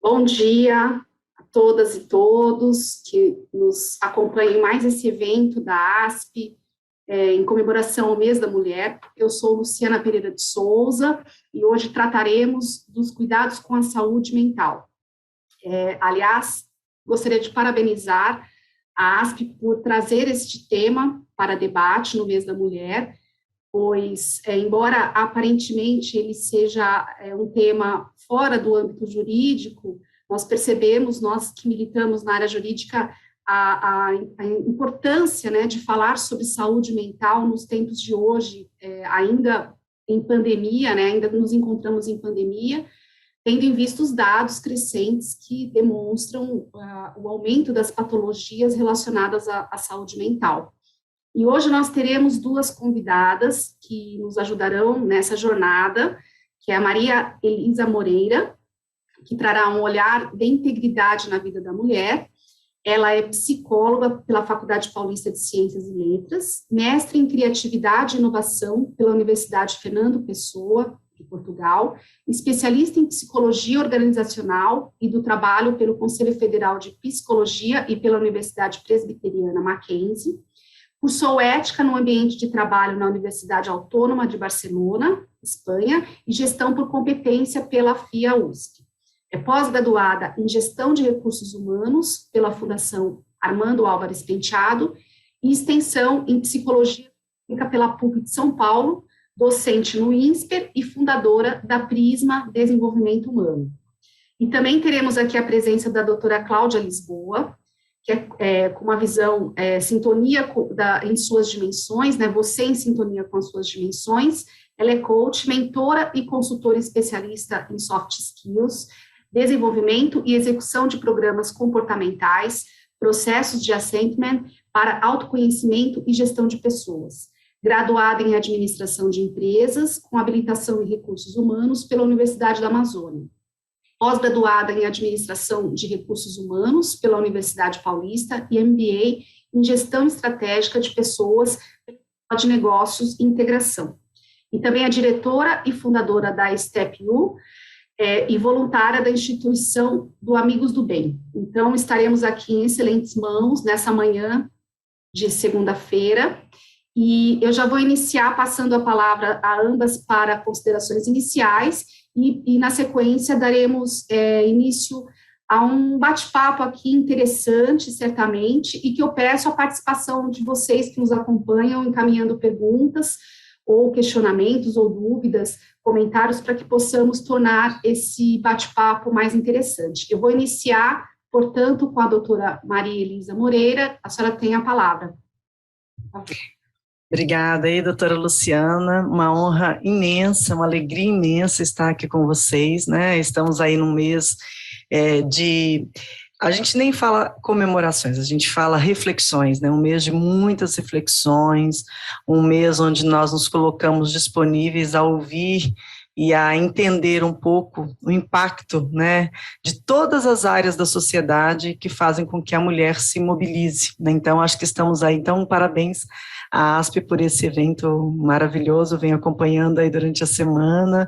Bom dia a todas e todos que nos acompanham em mais esse evento da ASP, em comemoração ao Mês da Mulher. Eu sou Luciana Pereira de Souza e hoje trataremos dos cuidados com a saúde mental. Aliás, gostaria de parabenizar a ASP por trazer este tema para debate no Mês da Mulher, pois, embora aparentemente ele seja um tema fora do âmbito jurídico, nós percebemos, nós que militamos na área jurídica, a importância, né, de falar sobre saúde mental nos tempos de hoje, ainda em pandemia, né, ainda nos encontramos em pandemia, tendo em vista os dados crescentes que demonstram o aumento das patologias relacionadas à saúde mental. E hoje nós teremos duas convidadas que nos ajudarão nessa jornada, que é a Maria Elisa Moreira, que trará um olhar de integridade na vida da mulher. Ela é psicóloga pela Faculdade Paulista de Ciências e Letras, mestre em Criatividade e Inovação pela Universidade Fernando Pessoa, de Portugal, especialista em Psicologia Organizacional e do Trabalho pelo Conselho Federal de Psicologia e pela Universidade Presbiteriana Mackenzie. Cursou ética no ambiente de trabalho na Universidade Autônoma de Barcelona, Espanha, e gestão por competência pela FIA-USP. É pós-graduada em gestão de recursos humanos pela Fundação Armando Álvares Penteado e extensão em psicologia pela PUC de São Paulo, docente no INSPER e fundadora da Prisma Desenvolvimento Humano. E também teremos aqui a presença da doutora Cláudia Lisboa, que com uma visão sintonia em suas dimensões, né, você em sintonia com as suas dimensões. Ela é coach, mentora e consultora especialista em soft skills, desenvolvimento e execução de programas comportamentais, processos de assessment para autoconhecimento e gestão de pessoas. Graduada em administração de empresas, com habilitação em recursos humanos pela Universidade da Amazônia. Pós-graduada em Administração de Recursos Humanos pela Universidade Paulista e MBA em Gestão Estratégica de Pessoas, de Negócios e Integração. E também é diretora e fundadora da StepU e voluntária da instituição do Amigos do Bem. Então, estaremos aqui em excelentes mãos nessa manhã de segunda-feira. E eu já vou iniciar passando a palavra a ambas para considerações iniciais e na sequência daremos início a um bate-papo aqui interessante, certamente, e que eu peço a participação de vocês que nos acompanham, encaminhando perguntas ou questionamentos ou dúvidas, comentários, para que possamos tornar esse bate-papo mais interessante. Eu vou iniciar, portanto, com a doutora Maria Elisa Moreira. A senhora tem a palavra. Obrigada aí, doutora Luciana, uma honra imensa, uma alegria imensa estar aqui com vocês, né, estamos aí num mês a gente nem fala comemorações, a gente fala reflexões, né, um mês de muitas reflexões, um mês onde nós nos colocamos disponíveis a ouvir e a entender um pouco o impacto, né, de todas as áreas da sociedade que fazem com que a mulher se mobilize, né? Então acho que estamos aí, então parabéns à ASP por esse evento maravilhoso, venho acompanhando aí durante a semana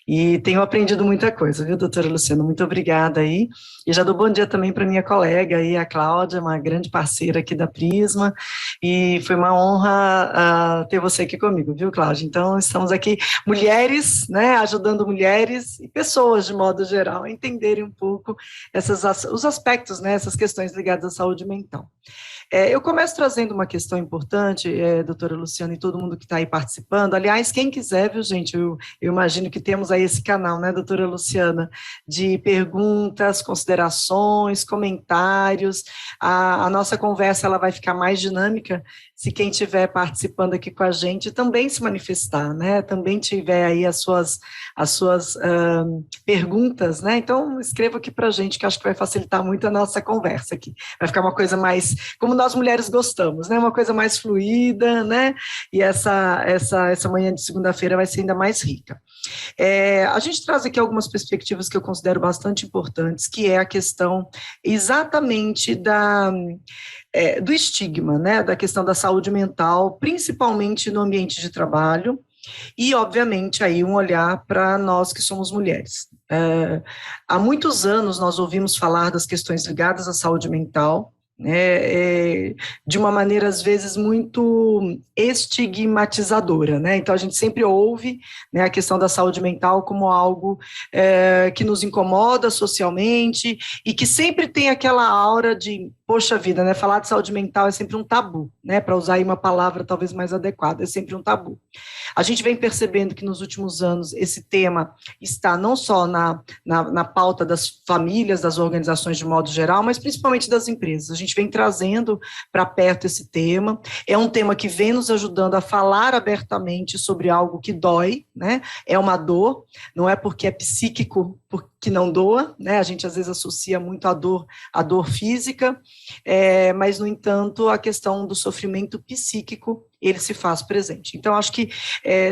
e tenho aprendido muita coisa, viu, doutora Luciana, muito obrigada aí, e já dou bom dia também para minha colega aí, a Cláudia, uma grande parceira aqui da Prisma, e foi uma honra ter você aqui comigo, viu, Cláudia? Então estamos aqui, mulheres, né, ajudando mulheres e pessoas de modo geral a entenderem um pouco os aspectos, né, essas questões ligadas à saúde mental. Eu começo trazendo uma questão importante, doutora Luciana e todo mundo que está aí participando. Aliás, quem quiser, viu, gente, eu imagino que temos aí esse canal, né, doutora Luciana, de perguntas, considerações, comentários. A nossa conversa ela vai ficar mais dinâmica se quem estiver participando aqui com a gente também se manifestar, né, também tiver aí as suas perguntas, né, então escreva aqui para a gente, que acho que vai facilitar muito a nossa conversa aqui. Vai ficar uma coisa mais, como nós mulheres gostamos, né, uma coisa mais fluida, né, e essa manhã de segunda-feira vai ser ainda mais rica. A gente traz aqui algumas perspectivas que eu considero bastante importantes, que é a questão exatamente do estigma, né, da questão da saúde mental, principalmente no ambiente de trabalho, E, obviamente, aí um olhar para nós que somos mulheres. Há muitos anos nós ouvimos falar das questões ligadas à saúde mental, né, de uma maneira, às vezes, muito estigmatizadora, né? Então, a gente sempre ouve, né, a questão da saúde mental como algo que nos incomoda socialmente e que sempre tem aquela aura de, poxa vida, né, falar de saúde mental é sempre um tabu, né, para usar aí uma palavra talvez mais adequada, é sempre um tabu. A gente vem percebendo que nos últimos anos esse tema está não só na pauta das famílias, das organizações de modo geral, mas principalmente das empresas. A gente vem trazendo para perto esse tema, é um tema que vem nos ajudando a falar abertamente sobre algo que dói, né? É uma dor, não é porque é psíquico que não doa, né? A gente às vezes associa muito a dor física, mas, no entanto, a questão do sofrimento psíquico, ele se faz presente. Então, acho que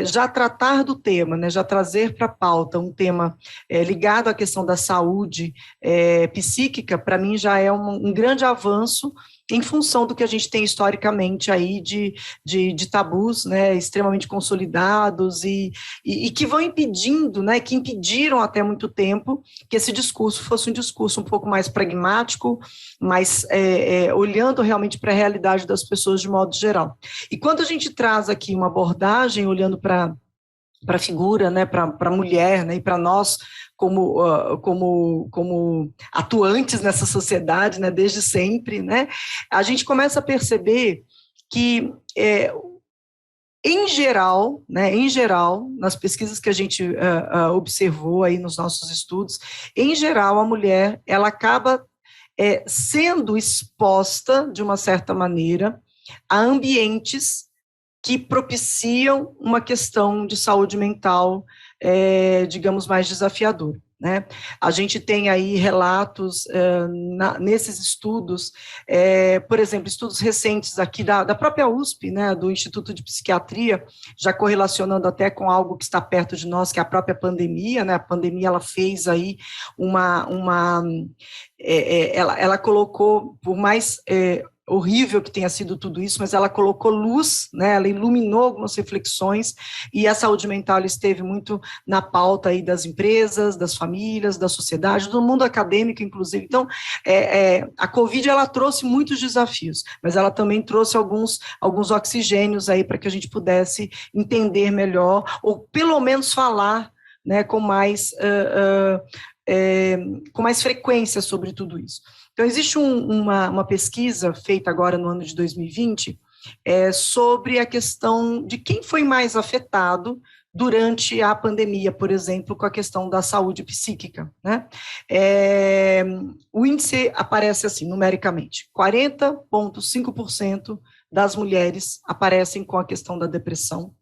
já tratar do tema, né, já trazer para a pauta um tema ligado à questão da saúde psíquica, para mim já é um grande avanço em função do que a gente tem historicamente aí de tabus, né, extremamente consolidados e que vão impedindo, né, que impediram até muito tempo que esse discurso fosse um discurso um pouco mais pragmático, mais olhando realmente para a realidade das pessoas de modo geral. E quando a gente traz aqui uma abordagem olhando para a figura, né, para a mulher, né, e para nós como atuantes nessa sociedade, né, desde sempre, né, a gente começa a perceber que em geral, nas pesquisas que a gente observou aí nos nossos estudos, em geral a mulher ela acaba sendo exposta de uma certa maneira a ambientes que propiciam uma questão de saúde mental, digamos, mais desafiadora, né? A gente tem aí relatos nesses estudos, por exemplo, estudos recentes aqui da própria USP, né, do Instituto de Psiquiatria, já correlacionando até com algo que está perto de nós, que é a própria pandemia, né? A pandemia ela fez aí ela colocou, por mais horrível que tenha sido tudo isso, mas ela colocou luz, né, ela iluminou algumas reflexões, e a saúde mental esteve muito na pauta aí das empresas, das famílias, da sociedade, do mundo acadêmico, inclusive. Então, a Covid, ela trouxe muitos desafios, mas ela também trouxe alguns oxigênios aí para que a gente pudesse entender melhor, ou pelo menos falar, né, com mais frequência sobre tudo isso. Então, existe uma pesquisa feita agora no ano de 2020 sobre a questão de quem foi mais afetado durante a pandemia, por exemplo, com a questão da saúde psíquica, né? O índice aparece assim, numericamente, 40,5% das mulheres aparecem com a questão da depressão,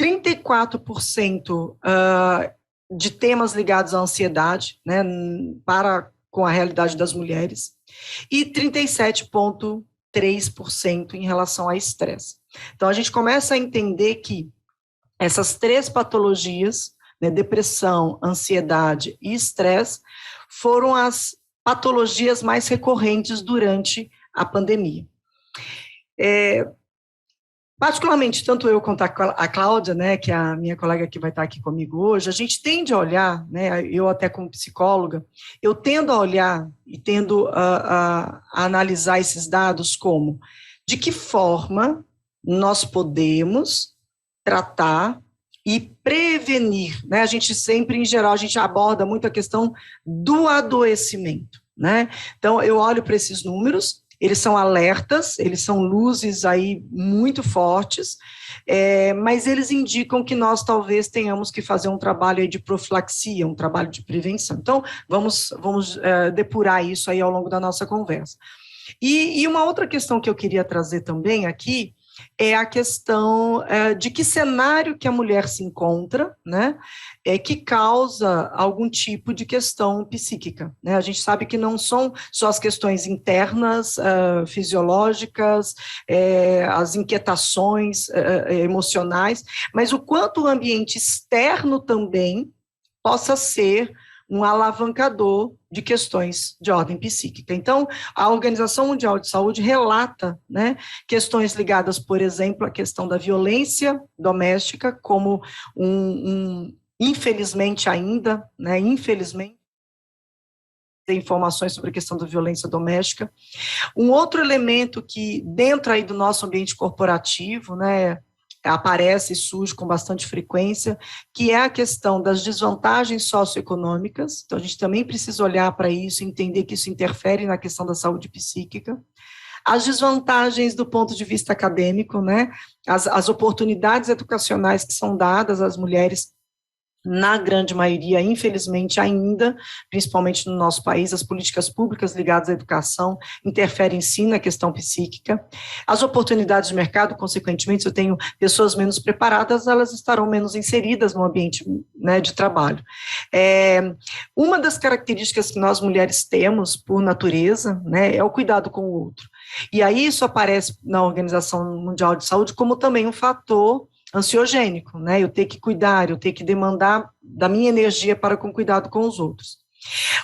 34% de temas ligados à ansiedade, né, com a realidade das mulheres, e 37,3% em relação a estresse. Então, a gente começa a entender que essas três patologias, né, depressão, ansiedade e estresse, foram as patologias mais recorrentes durante a pandemia. Particularmente, tanto eu quanto a Cláudia, né, que é a minha colega que vai estar aqui comigo hoje, a gente tende a olhar, né, eu até como psicóloga, eu tendo a olhar e tendo a analisar esses dados como de que forma nós podemos tratar e prevenir, né, a gente sempre, em geral, a gente aborda muito a questão do adoecimento, né, então eu olho para esses números, eles são alertas, eles são luzes aí muito fortes, mas eles indicam que nós talvez tenhamos que fazer um trabalho aí de profilaxia, um trabalho de prevenção. Então, vamos depurar isso aí ao longo da nossa conversa. E uma outra questão que eu queria trazer também aqui é a questão de que cenário que a mulher se encontra, né, que causa algum tipo de questão psíquica, né? A gente sabe que não são só as questões internas, fisiológicas, as inquietações emocionais, mas o quanto o ambiente externo também possa ser um alavancador de questões de ordem psíquica. Então, a Organização Mundial de Saúde relata, né, questões ligadas, por exemplo, à questão da violência doméstica, como infelizmente ainda, né, infelizmente, tem informações sobre a questão da violência doméstica. Um outro elemento que, dentro aí do nosso ambiente corporativo, né, aparece e surge com bastante frequência, que é a questão das desvantagens socioeconômicas. Então, a gente também precisa olhar para isso e entender que isso interfere na questão da saúde psíquica. As desvantagens do ponto de vista acadêmico, né, as oportunidades educacionais que são dadas às mulheres, na grande maioria, infelizmente ainda, principalmente no nosso país, as políticas públicas ligadas à educação interferem sim na questão psíquica. As oportunidades de mercado, consequentemente, se eu tenho pessoas menos preparadas, elas estarão menos inseridas no ambiente, né, de trabalho. Uma das características que nós mulheres temos, por natureza, né, é o cuidado com o outro. E aí isso aparece na Organização Mundial de Saúde como também um fator ansiogênico, né? Eu ter que cuidar, eu ter que demandar da minha energia para com cuidado com os outros.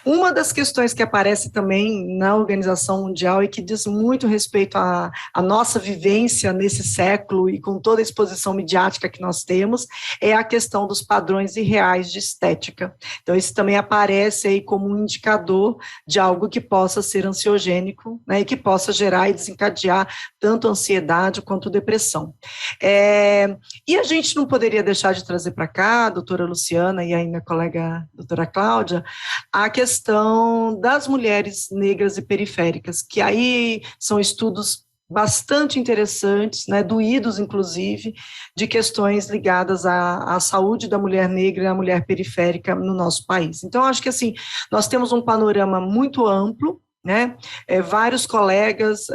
Uma das questões que aparece também na Organização Mundial e que diz muito respeito à nossa vivência nesse século e com toda a exposição midiática que nós temos, é a questão dos padrões irreais de estética. Então, isso também aparece aí como um indicador de algo que possa ser ansiogênico, né, e que possa gerar e desencadear tanto ansiedade quanto depressão. E a gente não poderia deixar de trazer para cá, a doutora Luciana e aí minha colega doutora Cláudia, a questão das mulheres negras e periféricas, que aí são estudos bastante interessantes, né, doídos, inclusive, de questões ligadas à saúde da mulher negra e à mulher periférica no nosso país. Então, acho que, assim, nós temos um panorama muito amplo, né, vários colegas,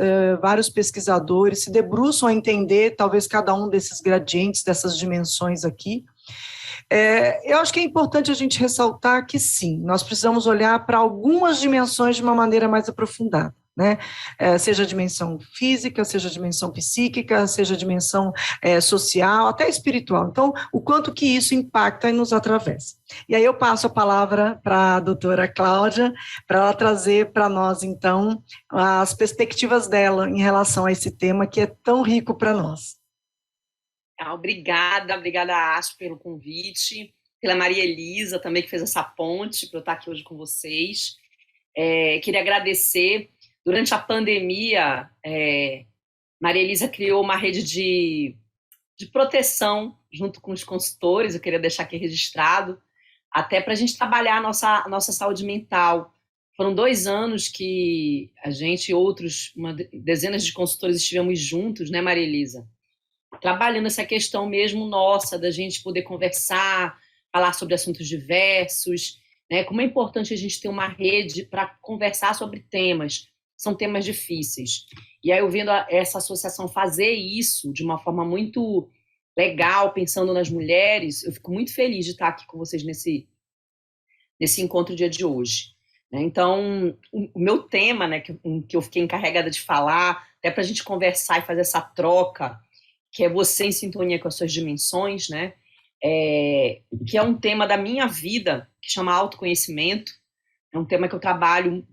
vários pesquisadores se debruçam a entender, talvez, cada um desses gradientes, dessas dimensões aqui. Eu acho que é importante a gente ressaltar que, sim, nós precisamos olhar para algumas dimensões de uma maneira mais aprofundada, né? Seja a dimensão física, seja a dimensão psíquica, seja a dimensão social, até espiritual. Então, o quanto que isso impacta e nos atravessa. E aí eu passo a palavra para a doutora Cláudia, para ela trazer para nós, então, as perspectivas dela em relação a esse tema que é tão rico para nós. Obrigada, Ash, pelo convite, pela Maria Elisa também, que fez essa ponte para eu estar aqui hoje com vocês. Queria agradecer. Durante a pandemia, Maria Elisa criou uma rede de proteção junto com os consultores, eu queria deixar aqui registrado, até para a gente trabalhar a nossa saúde mental. Foram 2 anos que a gente e outros, dezenas de consultores estivemos juntos, né, Maria Elisa? Trabalhando essa questão mesmo nossa, da gente poder conversar, falar sobre assuntos diversos, né? Como é importante a gente ter uma rede para conversar sobre temas, são temas difíceis. E aí, eu vendo essa associação fazer isso de uma forma muito legal, pensando nas mulheres, eu fico muito feliz de estar aqui com vocês nesse encontro dia de hoje. Então, o meu tema, né, que eu fiquei encarregada de falar, até para a gente conversar e fazer essa troca, que é você em sintonia com as suas dimensões, né? Que é um tema da minha vida, que chama autoconhecimento. É um tema que eu trabalho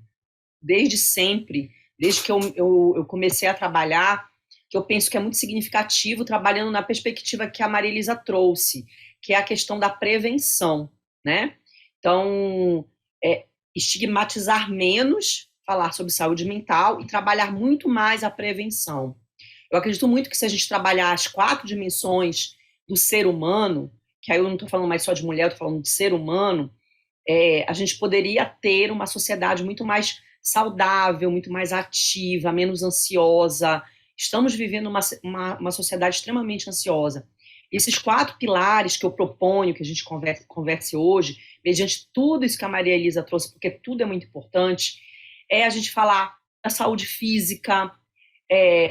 desde sempre, desde que eu comecei a trabalhar, que eu penso que é muito significativo, trabalhando na perspectiva que a Maria Elisa trouxe, que é a questão da prevenção, né? Então, estigmatizar menos, falar sobre saúde mental e trabalhar muito mais a prevenção. Eu acredito muito que se a gente trabalhar as 4 dimensões do ser humano, que aí eu não estou falando mais só de mulher, eu estou falando de ser humano, a gente poderia ter uma sociedade muito mais saudável, muito mais ativa, menos ansiosa. Estamos vivendo uma sociedade extremamente ansiosa. E esses 4 pilares que eu proponho que a gente converse hoje, mediante tudo isso que a Maria Elisa trouxe, porque tudo é muito importante, é a gente falar da saúde física,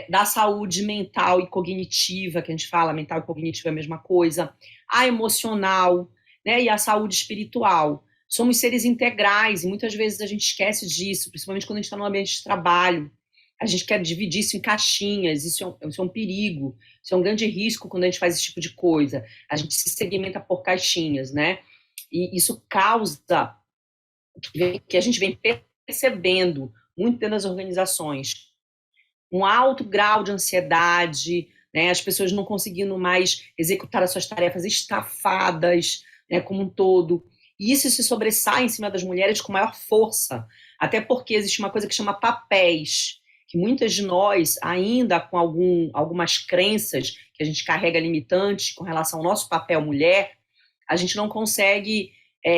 da saúde mental e cognitiva, que a gente fala, mental e cognitiva é a mesma coisa, a emocional, né, e a saúde espiritual. Somos seres integrais e muitas vezes a gente esquece disso, principalmente quando a gente está no ambiente de trabalho. A gente quer dividir isso em caixinhas, isso é um perigo, isso é um grande risco quando a gente faz esse tipo de coisa. A gente se segmenta por caixinhas, né? E isso causa que a gente vem percebendo muito dentro das organizações, um alto grau de ansiedade, né, as pessoas não conseguindo mais executar as suas tarefas, estafadas, né, como um todo. E isso se sobressai em cima das mulheres com maior força, até porque existe uma coisa que chama papéis, que muitas de nós, ainda com algumas crenças que a gente carrega limitantes com relação ao nosso papel mulher, a gente não consegue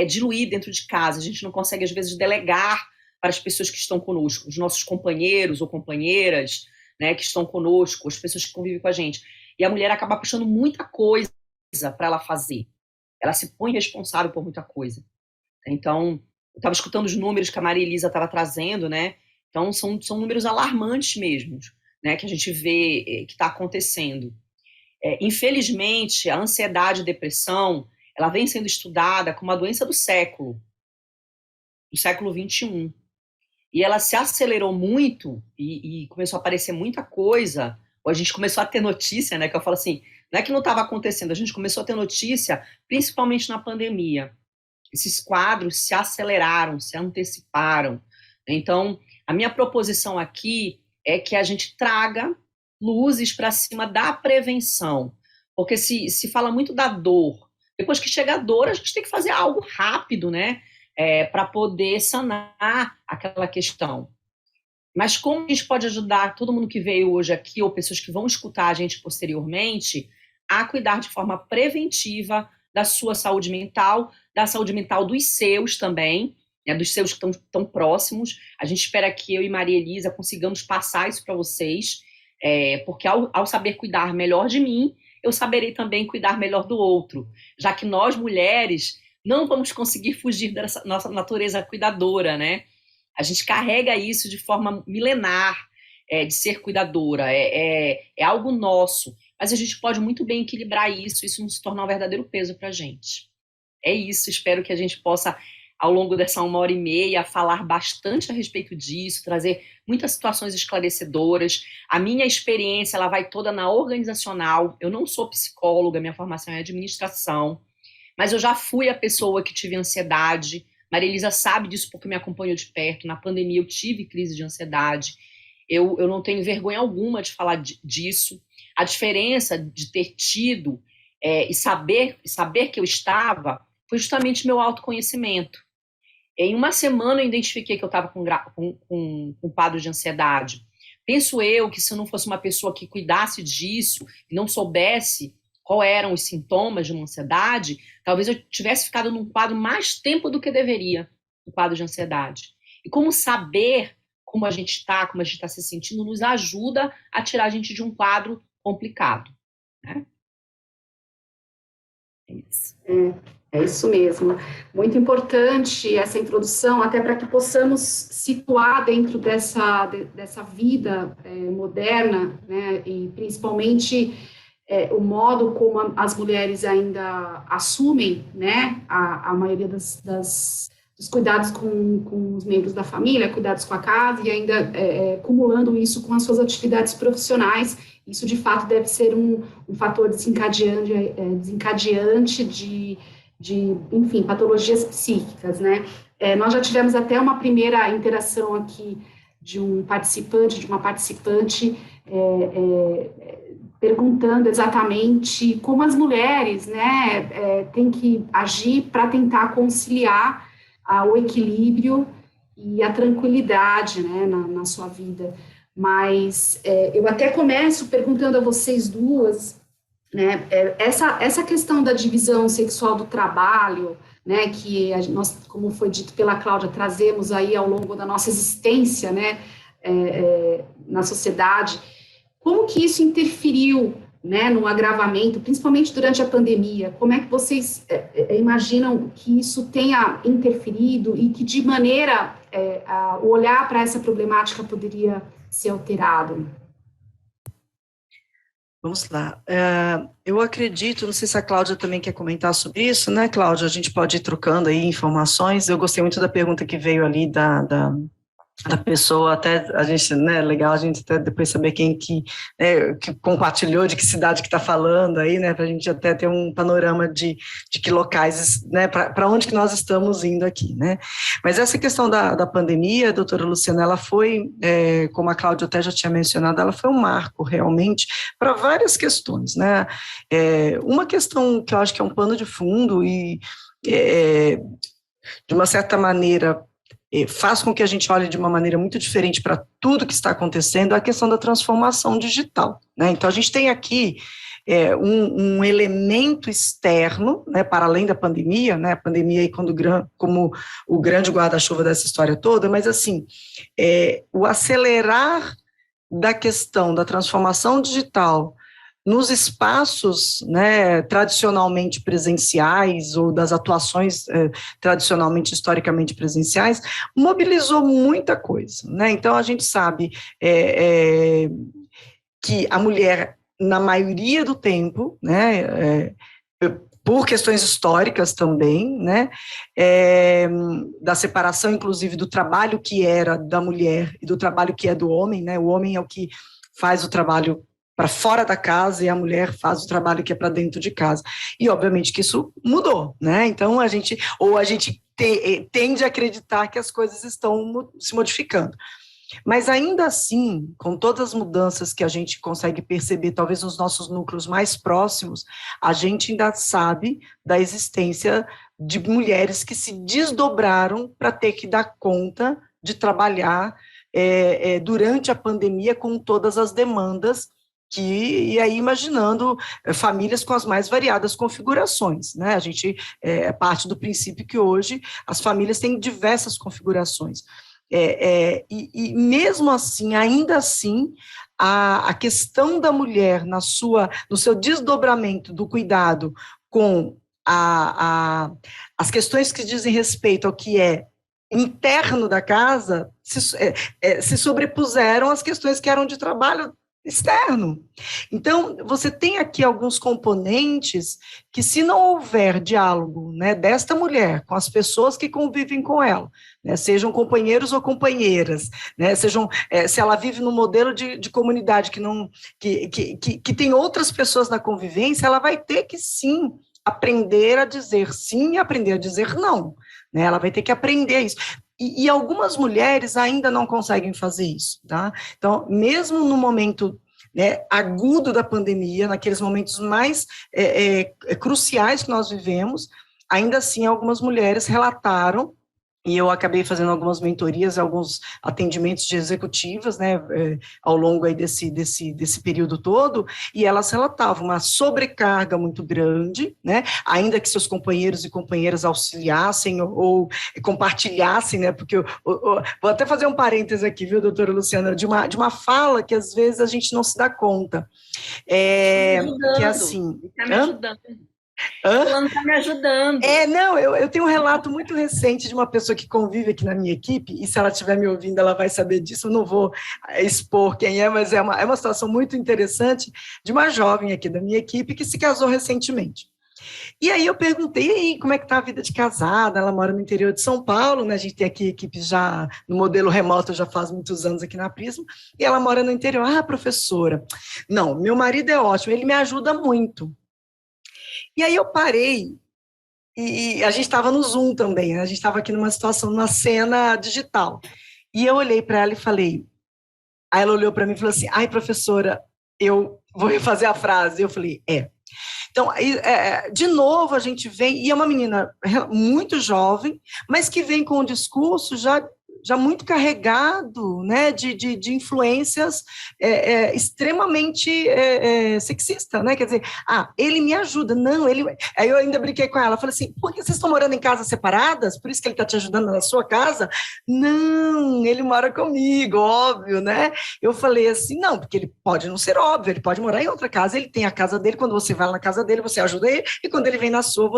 diluir dentro de casa, a gente não consegue, às vezes, delegar para as pessoas que estão conosco, os nossos companheiros ou companheiras, né, que estão conosco, as pessoas que convivem com a gente. E a mulher acaba puxando muita coisa para ela fazer. Ela se põe responsável por muita coisa. Então, eu estava escutando os números que a Maria Elisa estava trazendo, né? Então, são números alarmantes mesmo, né, que a gente vê que está acontecendo. Infelizmente, a ansiedade e a depressão, ela vem sendo estudada como uma doença do século XXI. E ela se acelerou muito e começou a aparecer muita coisa, ou a gente começou a ter notícia, né, que eu falo assim, não é que não estava acontecendo, a gente começou a ter notícia, principalmente na pandemia. Esses quadros se aceleraram, se anteciparam. Então, a minha proposição aqui é que a gente traga luzes para cima da prevenção, porque se fala muito da dor. Depois que chega a dor, a gente tem que fazer algo rápido, né, para poder sanar aquela questão. Mas como a gente pode ajudar todo mundo que veio hoje aqui, ou pessoas que vão escutar a gente posteriormente, a cuidar de forma preventiva da sua saúde mental, da saúde mental dos seus também, né, dos seus que estão próximos. A gente espera que eu e Maria Elisa consigamos passar isso para vocês, porque ao saber cuidar melhor de mim, eu saberei também cuidar melhor do outro, já que nós, mulheres, não vamos conseguir fugir dessa nossa natureza cuidadora, né? A gente carrega isso de forma milenar, de ser cuidadora, é algo nosso, mas a gente pode muito bem equilibrar isso não se tornar um verdadeiro peso para a gente. É isso, espero que a gente possa, ao longo dessa 1h30, falar bastante a respeito disso, trazer muitas situações esclarecedoras. A minha experiência, ela vai toda na organizacional, eu não sou psicóloga, minha formação é administração, mas eu já fui a pessoa que tive ansiedade. Maria Elisa sabe disso porque me acompanhou de perto. Na pandemia eu tive crise de ansiedade. Eu não tenho vergonha alguma de falar disso. A diferença de ter tido e saber que eu estava foi justamente meu autoconhecimento. Em uma semana eu identifiquei que eu estava com um quadro de ansiedade. Penso eu que se eu não fosse uma pessoa que cuidasse disso e não soubesse quais eram os sintomas de uma ansiedade, talvez eu tivesse ficado num quadro mais tempo do que deveria, no quadro de ansiedade. E como saber como a gente está se sentindo, nos ajuda a tirar a gente de um quadro complicado, né? É isso. É isso mesmo. Muito importante essa introdução, até para que possamos situar dentro dessa vida moderna, né, e principalmente o modo como as mulheres ainda assumem, né, a maioria dos cuidados com os membros da família, cuidados com a casa, e ainda acumulando isso com as suas atividades profissionais. Isso, de fato, deve ser um fator desencadeante de, enfim, patologias psíquicas, né? Nós já tivemos até uma primeira interação aqui de uma participante, perguntando exatamente como as mulheres, né, têm que agir para tentar conciliar o equilíbrio e a tranquilidade, né, na sua vida. Mas eu até começo perguntando a vocês duas, né, essa questão da divisão sexual do trabalho, né, que nós, como foi dito pela Cláudia, trazemos aí ao longo da nossa existência, né, na sociedade. Como que isso interferiu, né, no agravamento, principalmente durante a pandemia? Como é que vocês imaginam que isso tenha interferido e que de maneira o olhar para essa problemática poderia ser alterado? Vamos lá. Eu acredito, não sei se a Cláudia também quer comentar sobre isso, né, Cláudia? A gente pode ir trocando aí informações. Eu gostei muito da pergunta que veio ali da da pessoa, até a gente, né, legal a gente até depois saber quem que compartilhou, de que cidade que está falando aí, né, para a gente até ter um panorama de que locais, né, para onde que nós estamos indo aqui, né. Mas essa questão da pandemia, doutora Luciana, ela foi, como a Cláudia até já tinha mencionado, ela foi um marco realmente para várias questões, né. Uma questão que eu acho que é um pano de fundo e, de uma certa maneira, faz com que a gente olhe de uma maneira muito diferente para tudo que está acontecendo, a questão da transformação digital, né? Então, a gente tem aqui um elemento externo, né, para além da pandemia, né, a pandemia aí como o grande guarda-chuva dessa história toda, mas, assim, o acelerar da questão da transformação digital nos espaços, né, tradicionalmente presenciais ou das atuações tradicionalmente, historicamente presenciais, mobilizou muita coisa, né? Então, a gente sabe que a mulher, na maioria do tempo, né, por questões históricas também, né, da separação, inclusive, do trabalho que era da mulher e do trabalho que é do homem, né? O homem é o que faz o trabalho para fora da casa e a mulher faz o trabalho que é para dentro de casa. E, obviamente, que isso mudou, né? Então, a gente tende a acreditar que as coisas estão se modificando. Mas, ainda assim, com todas as mudanças que a gente consegue perceber, talvez nos nossos núcleos mais próximos, a gente ainda sabe da existência de mulheres que se desdobraram para ter que dar conta de trabalhar durante a pandemia com todas as demandas e aí imaginando famílias com as mais variadas configurações, né? A gente parte do princípio que hoje as famílias têm diversas configurações. E mesmo assim, ainda assim, a questão da mulher no seu desdobramento do cuidado com as questões que dizem respeito ao que é interno da casa, se sobrepuseram às questões que eram de trabalho externo. Então, você tem aqui alguns componentes que, se não houver diálogo, né, desta mulher com as pessoas que convivem com ela, né, sejam companheiros ou companheiras, né, se ela vive num modelo de comunidade que tem outras pessoas na convivência, ela vai ter que, sim, aprender a dizer sim e aprender a dizer não, né, ela vai ter que aprender isso. E algumas mulheres ainda não conseguem fazer isso, tá? Então, mesmo no momento, né, agudo da pandemia, naqueles momentos mais cruciais que nós vivemos, ainda assim algumas mulheres relataram, e eu acabei fazendo algumas mentorias, alguns atendimentos de executivas, né, ao longo aí desse período todo, e elas relatavam uma sobrecarga muito grande, né, ainda que seus companheiros e companheiras auxiliassem ou compartilhassem, né, porque vou até fazer um parêntese aqui, viu, doutora Luciana, de uma fala que às vezes a gente não se dá conta. Que é assim... Está me ajudando. Fulano está me ajudando. Não, eu tenho um relato muito recente de uma pessoa que convive aqui na minha equipe, e se ela estiver me ouvindo, ela vai saber disso, eu não vou expor quem é, mas é uma situação muito interessante de uma jovem aqui da minha equipe que se casou recentemente. E aí eu perguntei, e aí, como é que está a vida de casada? Ela mora no interior de São Paulo, né? A gente tem aqui equipe já no modelo remoto, já faz muitos anos aqui na Prisma, e ela mora no interior. Ah, professora, não, meu marido é ótimo, ele me ajuda muito. E aí eu parei, e a gente estava no Zoom também, né? A gente estava aqui numa situação, numa cena digital. E eu olhei para ela e falei, aí ela olhou para mim e falou assim, ai, professora, eu vou refazer a frase. Eu falei, Então, de novo a gente vem, e é uma menina muito jovem, mas que vem com um discurso já muito carregado, né, de influências extremamente sexista, né, quer dizer, ele me ajuda, não, aí eu ainda brinquei com ela, falei assim, por que vocês estão morando em casas separadas, por isso que ele está te ajudando na sua casa? Não, ele mora comigo, óbvio, né, eu falei assim, não, porque ele pode não ser óbvio, ele pode morar em outra casa, ele tem a casa dele, quando você vai lá na casa dele, você ajuda ele, e quando ele vem na sua,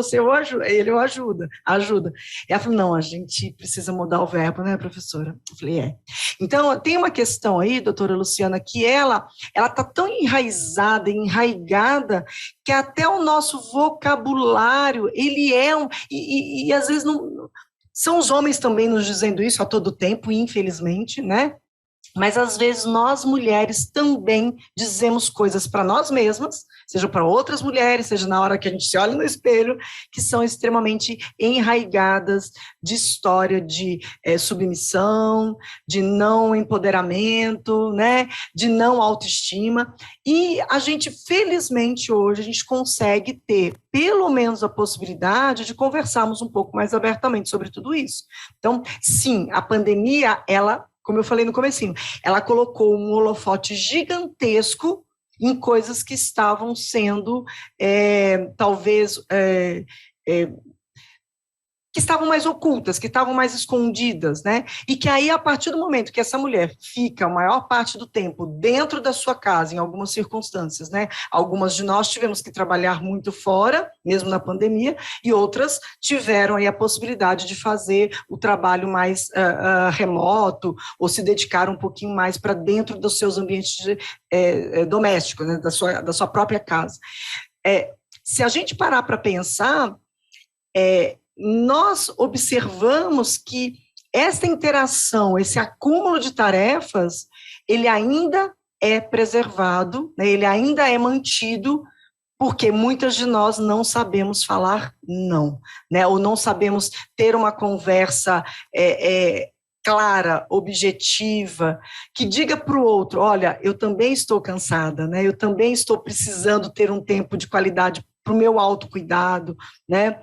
ele o ajuda. E ela falou, não, a gente precisa mudar o verbo, né, professora? Eu falei, Então, tem uma questão aí, doutora Luciana, que ela está tão enraizada, enraigada, que até o nosso vocabulário, ele e às vezes não... São os homens também nos dizendo isso a todo tempo, infelizmente, né? Mas, às vezes, nós, mulheres, também dizemos coisas para nós mesmas, seja para outras mulheres, seja na hora que a gente se olha no espelho, que são extremamente enraigadas de história de submissão, de não empoderamento, né, de não autoestima. E a gente, felizmente, hoje, a gente consegue ter, pelo menos, a possibilidade de conversarmos um pouco mais abertamente sobre tudo isso. Então, sim, a pandemia, ela, como eu falei no comecinho, ela colocou um holofote gigantesco em coisas que estavam sendo, talvez, que estavam mais ocultas, que estavam mais escondidas, né? E que aí, a partir do momento que essa mulher fica a maior parte do tempo dentro da sua casa, em algumas circunstâncias, né? Algumas de nós tivemos que trabalhar muito fora, mesmo na pandemia, e outras tiveram aí a possibilidade de fazer o trabalho mais remoto, ou se dedicar um pouquinho mais para dentro dos seus ambientes domésticos, né? Da sua própria casa. Se a gente parar para pensar, nós observamos que essa interação, esse acúmulo de tarefas, ele ainda é preservado, né, ele ainda é mantido, porque muitas de nós não sabemos falar não, né, ou não sabemos ter uma conversa clara, objetiva, que diga para o outro, olha, eu também estou cansada, né, eu também estou precisando ter um tempo de qualidade para o meu autocuidado, né?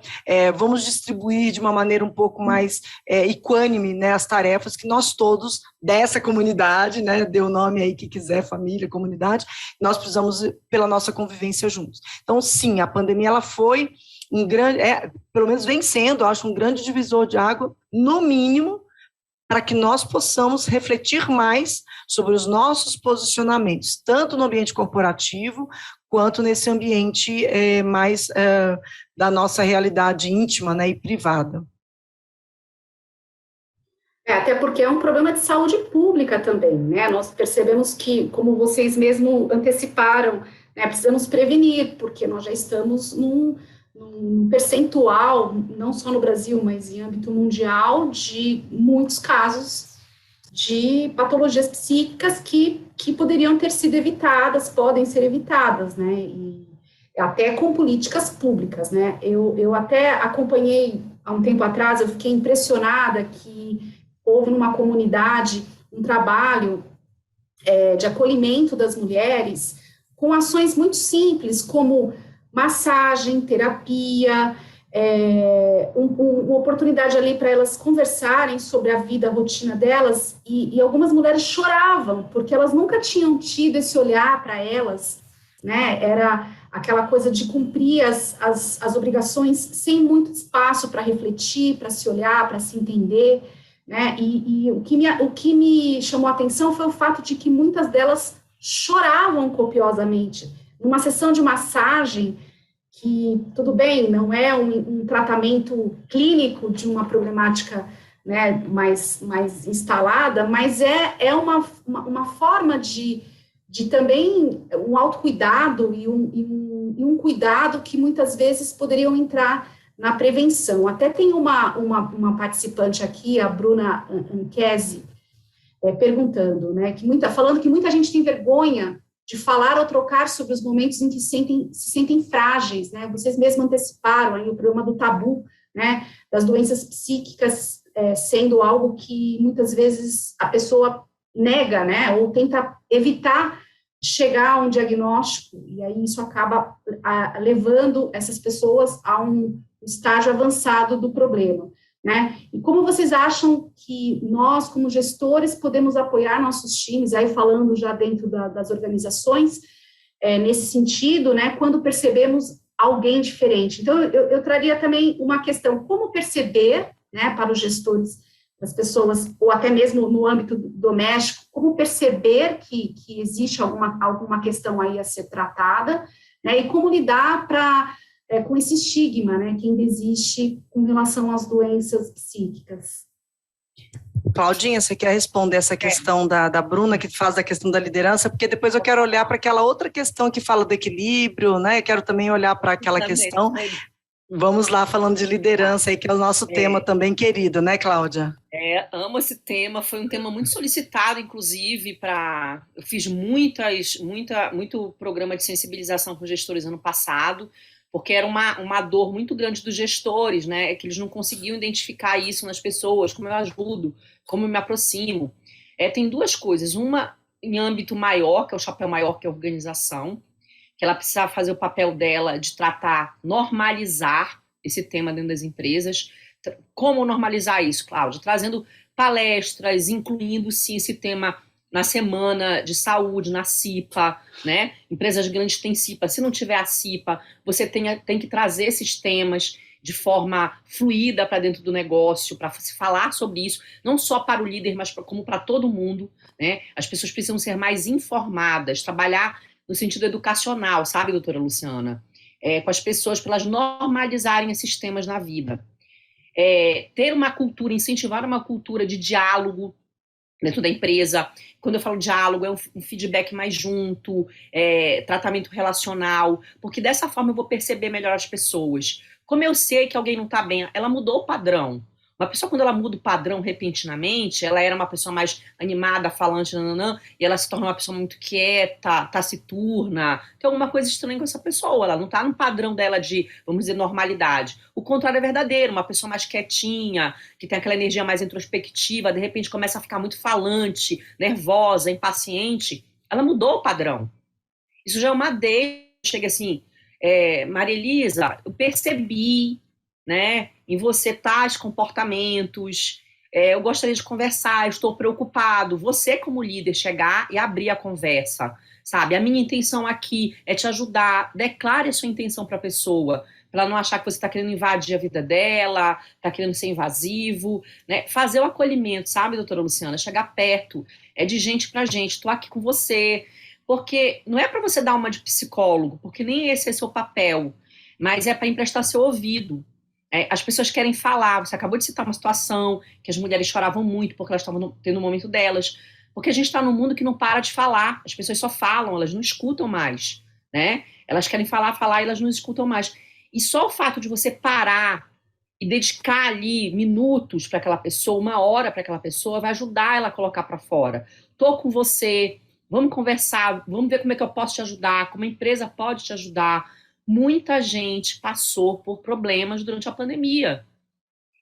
Vamos distribuir de uma maneira um pouco mais equânime, né, as tarefas que nós todos dessa comunidade, né, dê o nome aí que quiser, família, comunidade, nós precisamos pela nossa convivência juntos. Então, sim, a pandemia ela foi um grande, pelo menos vem sendo, acho, um grande divisor de água, no mínimo, para que nós possamos refletir mais sobre os nossos posicionamentos, tanto no ambiente corporativo, quanto nesse ambiente mais da nossa realidade íntima, né, e privada. Até porque é um problema de saúde pública também, né? Nós percebemos que, como vocês mesmo anteciparam, né, precisamos prevenir, porque nós já estamos num percentual, não só no Brasil, mas em âmbito mundial, de muitos casos de patologias psíquicas que poderiam ter sido evitadas, podem ser evitadas, né, e até com políticas públicas, né. Eu até acompanhei, há um tempo atrás, eu fiquei impressionada que houve numa comunidade um trabalho de acolhimento das mulheres com ações muito simples, como massagem, terapia, uma oportunidade ali para elas conversarem sobre a vida, a rotina delas, e algumas mulheres choravam, porque elas nunca tinham tido esse olhar para elas, né, era aquela coisa de cumprir as obrigações sem muito espaço para refletir, para se olhar, para se entender, né, e o que me chamou a atenção foi o fato de que muitas delas choravam copiosamente. Numa sessão de massagem, que, tudo bem, não é um tratamento clínico de uma problemática, né, mais instalada, mas é uma forma de também um autocuidado e um cuidado que muitas vezes poderiam entrar na prevenção. Até tem uma participante aqui, a Bruna Anchesi, perguntando, né, falando que muita gente tem vergonha de falar ou trocar sobre os momentos em que se sentem frágeis, né? Vocês mesmos anteciparam aí o problema do tabu, né? Das doenças psíquicas sendo algo que muitas vezes a pessoa nega, né? Ou tenta evitar chegar a um diagnóstico, e aí isso acaba levando essas pessoas a um estágio avançado do problema, né? E como vocês acham que nós, como gestores, podemos apoiar nossos times, aí falando já dentro das organizações, nesse sentido, né, quando percebemos alguém diferente? Então, eu traria também uma questão, como perceber, né, para os gestores, as pessoas, ou até mesmo no âmbito doméstico, como perceber que existe alguma questão aí a ser tratada, né, e como lidar com esse estigma, né, que ainda existe com relação às doenças psíquicas. Claudinha, você quer responder essa questão da Bruna, que faz a questão da liderança? Porque depois eu quero olhar para aquela outra questão que fala do equilíbrio, né? Eu quero também olhar para aquela questão Vamos lá, falando de liderança aí, que é o nosso tema também querido, né, Cláudia? Amo esse tema, foi um tema muito solicitado, inclusive, eu fiz muito programa de sensibilização com gestores ano passado, porque era uma dor muito grande dos gestores, né, que eles não conseguiam identificar isso nas pessoas, como eu ajudo, como eu me aproximo. Tem duas coisas, uma em âmbito maior, que é o chapéu maior, que é a organização, que ela precisa fazer o papel dela de tratar, normalizar esse tema dentro das empresas. Como normalizar isso, Cláudia? Trazendo palestras, incluindo, sim, esse tema na semana de saúde, na CIPA, né? Empresas grandes têm CIPA. Se não tiver a CIPA, você tem que trazer esses temas de forma fluida para dentro do negócio, para se falar sobre isso, não só para o líder, mas como para todo mundo, né? As pessoas precisam ser mais informadas, trabalhar no sentido educacional, sabe, doutora Luciana? Com as pessoas, para elas normalizarem esses temas na vida. Ter uma cultura, incentivar uma cultura de diálogo dentro da empresa. Quando eu falo diálogo, é um feedback mais junto, tratamento relacional, porque dessa forma eu vou perceber melhor as pessoas. Como eu sei que alguém não está bem, ela mudou o padrão. Uma pessoa, quando ela muda o padrão repentinamente, ela era uma pessoa mais animada, falante, nananã, e ela se torna uma pessoa muito quieta, taciturna. Tem alguma coisa estranha com essa pessoa, ela não está no padrão dela de, vamos dizer, normalidade. O contrário é verdadeiro, uma pessoa mais quietinha, que tem aquela energia mais introspectiva, de repente começa a ficar muito falante, nervosa, impaciente, ela mudou o padrão. Isso já é uma deixa, chega assim, Maria Elisa, eu percebi, né, em você tais comportamentos, eu gostaria de conversar, estou preocupado. Você, como líder, chegar e abrir a conversa, sabe? A minha intenção aqui é te ajudar. Declare a sua intenção para a pessoa, para ela não achar que você está querendo invadir a vida dela, está querendo ser invasivo, né? Fazer o acolhimento, sabe, doutora Luciana? Chegar perto, de gente para gente. Estou aqui com você, porque não é para você dar uma de psicólogo, porque nem esse é seu papel, mas é para emprestar seu ouvido. As pessoas querem falar. Você acabou de citar uma situação que as mulheres choravam muito porque elas estavam tendo o momento delas, porque a gente está num mundo que não para de falar, as pessoas só falam, elas não escutam mais, né? Elas querem falar e elas não escutam mais. E só o fato de você parar e dedicar ali minutos para aquela pessoa, 1 hora para aquela pessoa, vai ajudar ela a colocar para fora. Tô com você, vamos conversar, vamos ver como é que eu posso te ajudar, como a empresa pode te ajudar. Muita gente passou por problemas durante a pandemia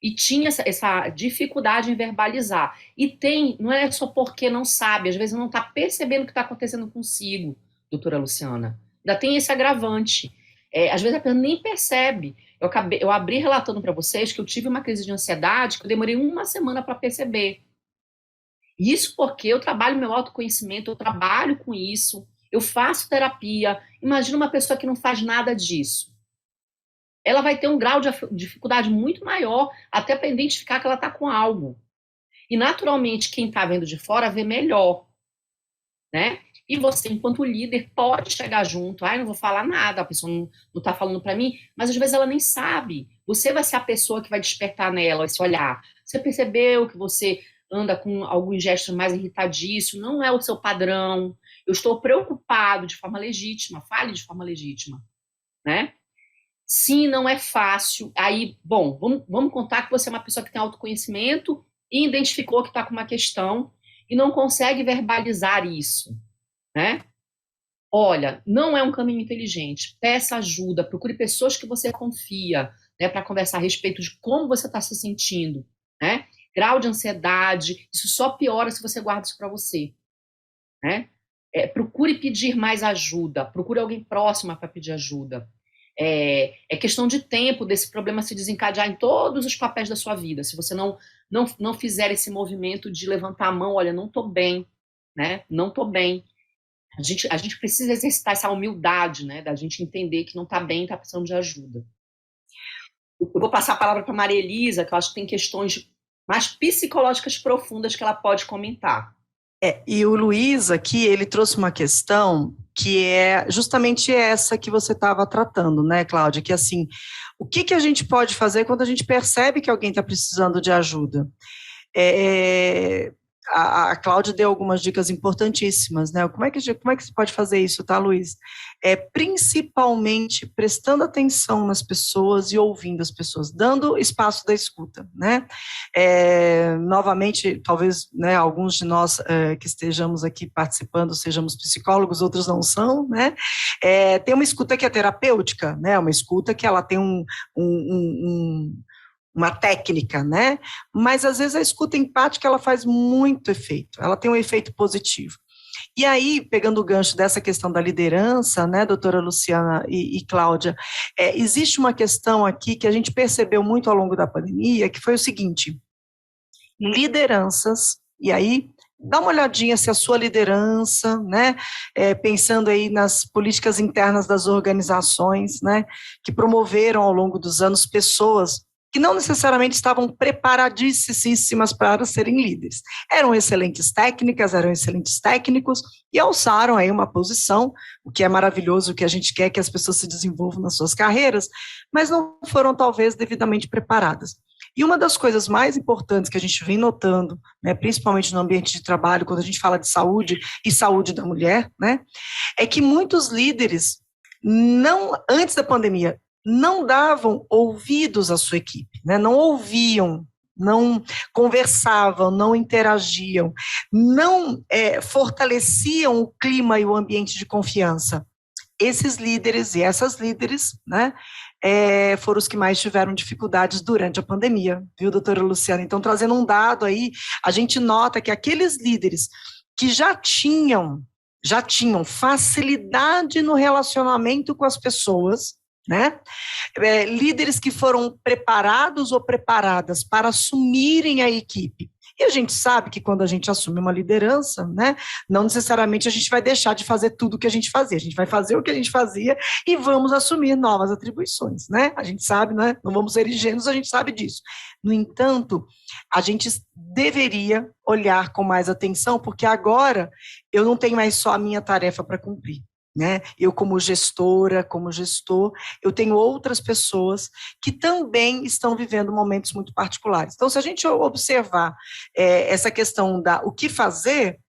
e tinha essa dificuldade em verbalizar. E não é só porque não sabe, às vezes não está percebendo o que está acontecendo consigo, doutora Luciana. Ainda tem esse agravante. Às vezes a pessoa nem percebe. Eu abri relatando para vocês que eu tive uma crise de ansiedade que eu demorei 1 semana para perceber. Isso porque eu trabalho meu autoconhecimento, eu trabalho com isso, eu faço terapia. Imagina uma pessoa que não faz nada disso. Ela vai ter um grau de dificuldade muito maior até para identificar que ela está com algo. E, naturalmente, quem está vendo de fora vê melhor, né? E você, enquanto líder, pode chegar junto. Não vou falar nada, a pessoa não está falando para mim, mas às vezes ela nem sabe. Você vai ser a pessoa que vai despertar nela esse olhar. Você percebeu que você anda com alguns gestos mais irritadiços, não é o seu padrão. Eu estou preocupado de forma legítima, fale de forma legítima, né? Sim, não é fácil. Aí, bom, vamos contar que você é uma pessoa que tem autoconhecimento e identificou que está com uma questão e não consegue verbalizar isso, né? Olha, não é um caminho inteligente. Peça ajuda, procure pessoas que você confia, né, para conversar a respeito de como você está se sentindo, né? Grau de ansiedade, isso só piora se você guarda isso para você, né? Procure pedir mais ajuda, procure alguém próximo para pedir ajuda. É questão de tempo desse problema se desencadear em todos os papéis da sua vida. Se você não fizer esse movimento de levantar a mão, olha, não estou bem, né? Não estou bem. A gente precisa exercitar essa humildade, né? Da gente entender que não está bem, está precisando de ajuda. Eu vou passar a palavra para a Maria Elisa, que eu acho que tem questões mais psicológicas profundas que ela pode comentar. E o Luiz aqui, ele trouxe uma questão que é justamente essa que você estava tratando, né, Cláudia? Que assim, o que a gente pode fazer quando a gente percebe que alguém está precisando de ajuda? a Cláudia deu algumas dicas importantíssimas, né? Como é que se pode fazer isso, tá, Luiz? Principalmente prestando atenção nas pessoas e ouvindo as pessoas, dando espaço da escuta, né? Novamente, talvez, né, alguns de nós que estejamos aqui participando sejamos psicólogos, outros não são, né? Tem uma escuta que é terapêutica, né? Uma escuta que ela tem uma técnica, né? Mas às vezes a escuta empática ela faz muito efeito, ela tem um efeito positivo. E aí, pegando o gancho dessa questão da liderança, né, doutora Luciana e Cláudia, existe uma questão aqui que a gente percebeu muito ao longo da pandemia, que foi o seguinte: lideranças, e aí dá uma olhadinha se a sua liderança, né, pensando aí nas políticas internas das organizações, né, que promoveram ao longo dos anos pessoas que não necessariamente estavam preparadíssimas para serem líderes. Eram excelentes técnicas, eram excelentes técnicos, e alçaram aí uma posição, o que é maravilhoso, o que a gente quer que as pessoas se desenvolvam nas suas carreiras, mas não foram talvez devidamente preparadas. E uma das coisas mais importantes que a gente vem notando, né, principalmente no ambiente de trabalho, quando a gente fala de saúde e saúde da mulher, né, é que muitos líderes, antes da pandemia, não davam ouvidos à sua equipe, né, não ouviam, não conversavam, não interagiam, não fortaleciam o clima e o ambiente de confiança. Esses líderes e essas líderes, né, foram os que mais tiveram dificuldades durante a pandemia, viu, doutora Luciana? Então, trazendo um dado aí, a gente nota que aqueles líderes que já tinham facilidade no relacionamento com as pessoas, né? Líderes que foram preparados ou preparadas para assumirem a equipe. E a gente sabe que quando a gente assume uma liderança, né, não necessariamente a gente vai deixar de fazer tudo o que a gente fazia, a gente vai fazer o que a gente fazia e vamos assumir novas atribuições, né? A gente sabe, né? Não vamos ser ingênuos, a gente sabe disso. No entanto, a gente deveria olhar com mais atenção, porque agora eu não tenho mais só a minha tarefa para cumprir. Né? Eu como gestora, como gestor, eu tenho outras pessoas que também estão vivendo momentos muito particulares. Então, se a gente observar essa questão o que fazer,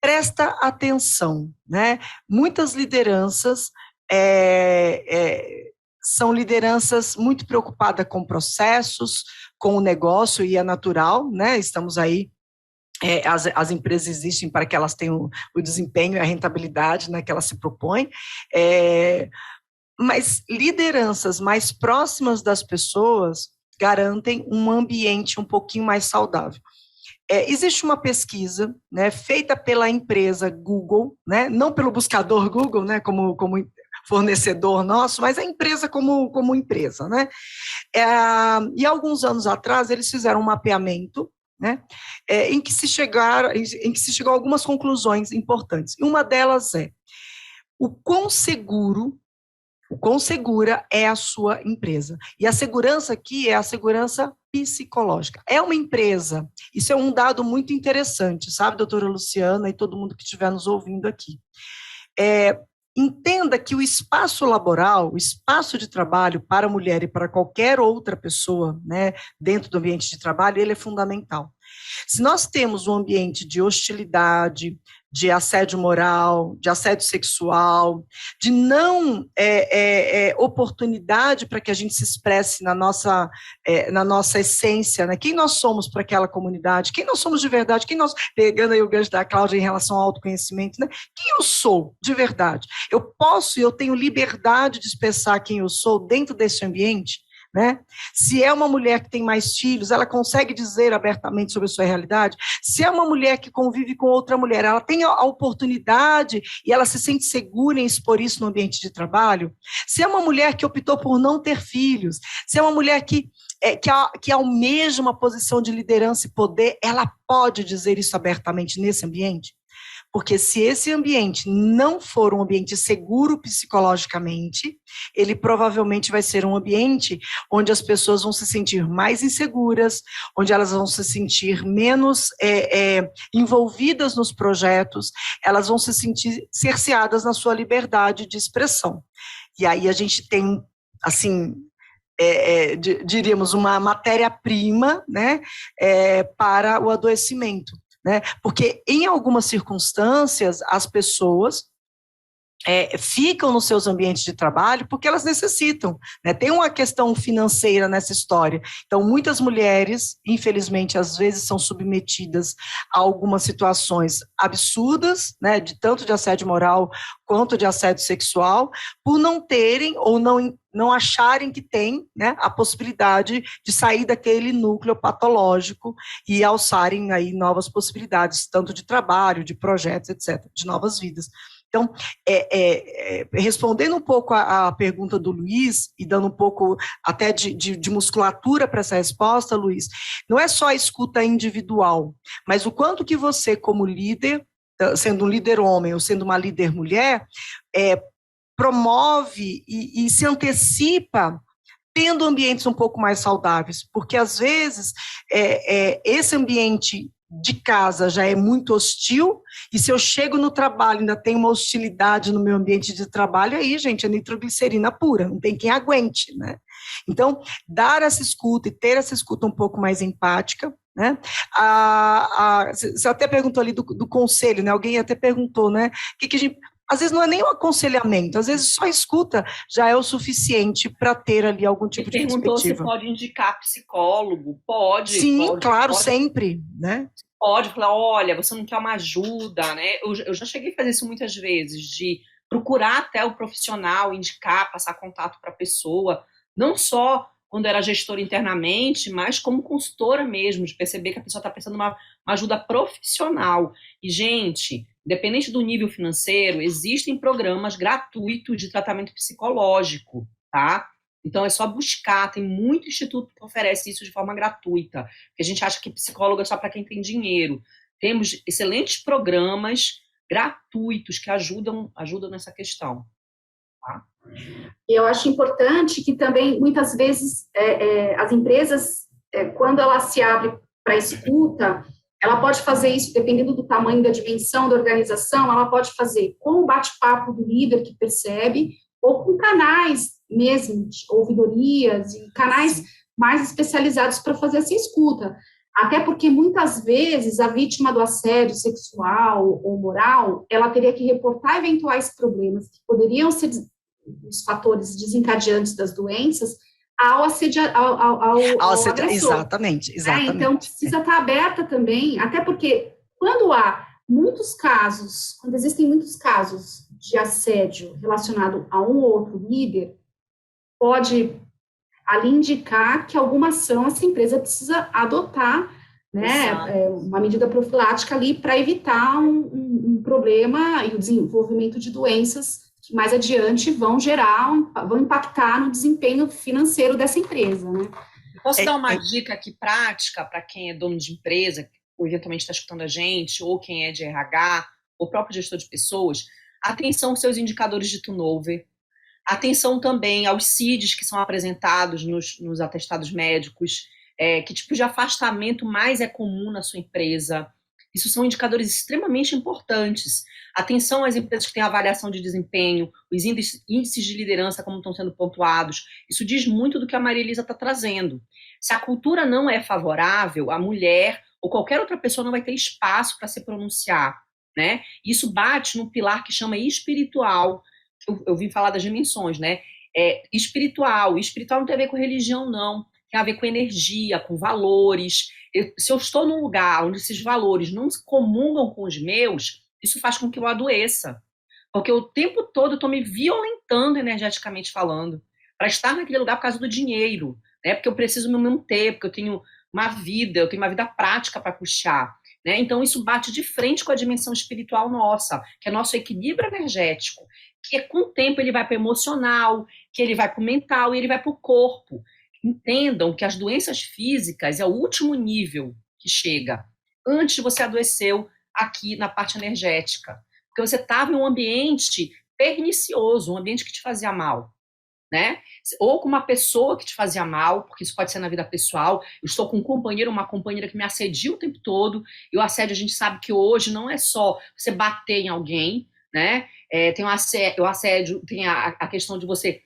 presta atenção, né? Muitas lideranças são lideranças muito preocupadas com processos, com o negócio, e é natural, né? Estamos aí. As empresas existem para que elas tenham o desempenho e a rentabilidade, né, que elas se propõem, mas lideranças mais próximas das pessoas garantem um ambiente um pouquinho mais saudável. Existe uma pesquisa, né, feita pela empresa Google, né, não pelo buscador Google, né, como fornecedor nosso, mas a empresa como empresa, né? E alguns anos atrás eles fizeram um mapeamento, né, em que se chegou a algumas conclusões importantes. E uma delas o quão segura é a sua empresa. E a segurança aqui é a segurança psicológica. É uma empresa, isso é um dado muito interessante, sabe, doutora Luciana e todo mundo que estiver nos ouvindo aqui. Entenda que o espaço laboral, o espaço de trabalho para a mulher e para qualquer outra pessoa, né, dentro do ambiente de trabalho, ele é fundamental. Se nós temos um ambiente de hostilidade, de assédio moral, de assédio sexual, de não oportunidade para que a gente se expresse na nossa essência, né? Quem nós somos para aquela comunidade, quem nós somos de verdade, pegando aí o gancho da Cláudia em relação ao autoconhecimento, né? Quem eu sou de verdade? Eu tenho liberdade de expressar quem eu sou dentro desse ambiente? Né? Se é uma mulher que tem mais filhos, ela consegue dizer abertamente sobre a sua realidade. Se é uma mulher que convive com outra mulher, ela tem a oportunidade e ela se sente segura em expor isso no ambiente de trabalho. Se é uma mulher que optou por não ter filhos, se é uma mulher que almeja uma posição de liderança e poder, ela pode dizer isso abertamente nesse ambiente? Porque se esse ambiente não for um ambiente seguro psicologicamente, ele provavelmente vai ser um ambiente onde as pessoas vão se sentir mais inseguras, onde elas vão se sentir menos envolvidas nos projetos, elas vão se sentir cerceadas na sua liberdade de expressão. E aí a gente tem, assim, diríamos, uma matéria-prima, né, para o adoecimento, né? Porque em algumas circunstâncias as pessoas ficam nos seus ambientes de trabalho porque elas necessitam, né? Tem uma questão financeira nessa história. Então, muitas mulheres, infelizmente, às vezes são submetidas a algumas situações absurdas, né? Tanto de assédio moral quanto de assédio sexual, por não terem ou não acharem que tem, né, a possibilidade de sair daquele núcleo patológico e alçarem aí novas possibilidades, tanto de trabalho, de projetos, etc., de novas vidas. Então, respondendo um pouco a pergunta do Luiz, e dando um pouco até de musculatura para essa resposta, Luiz, não é só a escuta individual, mas o quanto que você, como líder, sendo um líder homem ou sendo uma líder mulher, promove e se antecipa tendo ambientes um pouco mais saudáveis, porque às vezes esse ambiente de casa já é muito hostil, e se eu chego no trabalho ainda tem uma hostilidade no meu ambiente de trabalho, aí, gente, é nitroglicerina pura, não tem quem aguente, né? Então, dar essa escuta e ter essa escuta um pouco mais empática, né? Você até perguntou ali do conselho, né? Alguém até perguntou, né? Que a gente, às vezes não é nem um aconselhamento, às vezes só escuta já é o suficiente para ter ali algum tipo de perspectiva. Perguntou se pode indicar psicólogo. Pode. Sim, pode, claro, pode. sempre, né? Pode falar, olha, você não quer uma ajuda, né? Eu já cheguei a fazer isso muitas vezes, de procurar até o profissional, indicar, passar contato para a pessoa, não só quando era gestora internamente, mas como consultora mesmo, de perceber que a pessoa está precisando de uma ajuda profissional. E, gente, independente do nível financeiro, existem programas gratuitos de tratamento psicológico, tá? Então, é só buscar, tem muito instituto que oferece isso de forma gratuita, porque a gente acha que psicólogo é só para quem tem dinheiro. Temos excelentes programas gratuitos que ajudam nessa questão. Tá? Eu acho importante que também, muitas vezes, as empresas, quando ela se abre para escuta, ela pode fazer isso, dependendo do tamanho, da dimensão da organização, ela pode fazer com o bate-papo do líder que percebe, ou com canais mesmo, de ouvidorias, e canais mais especializados para fazer essa escuta. Até porque, muitas vezes, a vítima do assédio sexual ou moral, ela teria que reportar eventuais problemas que poderiam ser os fatores desencadeantes das doenças ao agressor. Exatamente. Então, precisa estar aberta também, até porque quando há muitos casos, quando existem muitos casos de assédio relacionado a um ou outro líder, pode ali indicar que alguma ação essa empresa precisa adotar, né, uma medida profilática ali para evitar um problema e o desenvolvimento de doenças que mais adiante vão impactar no desempenho financeiro dessa empresa, né? Posso dar uma dica aqui prática para quem é dono de empresa, ou eventualmente está escutando a gente, ou quem é de RH, ou próprio gestor de pessoas? Atenção aos seus indicadores de turnover. Atenção também aos CIDs que são apresentados nos atestados médicos. Que tipo de afastamento mais é comum na sua empresa? Isso são indicadores extremamente importantes. Atenção às empresas que têm avaliação de desempenho, os índices de liderança, como estão sendo pontuados. Isso diz muito do que a Maria Elisa está trazendo. Se a cultura não é favorável, a mulher ou qualquer outra pessoa não vai ter espaço para se pronunciar, né? Isso bate num pilar que chama espiritual. Eu vim falar das dimensões, né? Espiritual não tem a ver com religião, não. Tem a ver com energia, com valores. Se eu estou num lugar onde esses valores não se comungam com os meus, isso faz com que eu adoeça. Porque o tempo todo eu estou me violentando energeticamente falando para estar naquele lugar por causa do dinheiro, né? Porque eu preciso me manter, porque eu tenho uma vida prática para custear. Né? Então, isso bate de frente com a dimensão espiritual nossa, que é nosso equilíbrio energético, que com o tempo ele vai para o emocional, que ele vai para o mental e ele vai para o corpo. Entendam que as doenças físicas é o último nível que chega, antes você adoeceu aqui na parte energética, porque você estava em um ambiente pernicioso, um ambiente que te fazia mal. Né? Ou com uma pessoa que te fazia mal, porque isso pode ser na vida pessoal. Eu estou com um companheiro, uma companheira que me assedia o tempo todo, e o assédio a gente sabe que hoje não é só você bater em alguém, né? Tem o assédio, tem a questão de você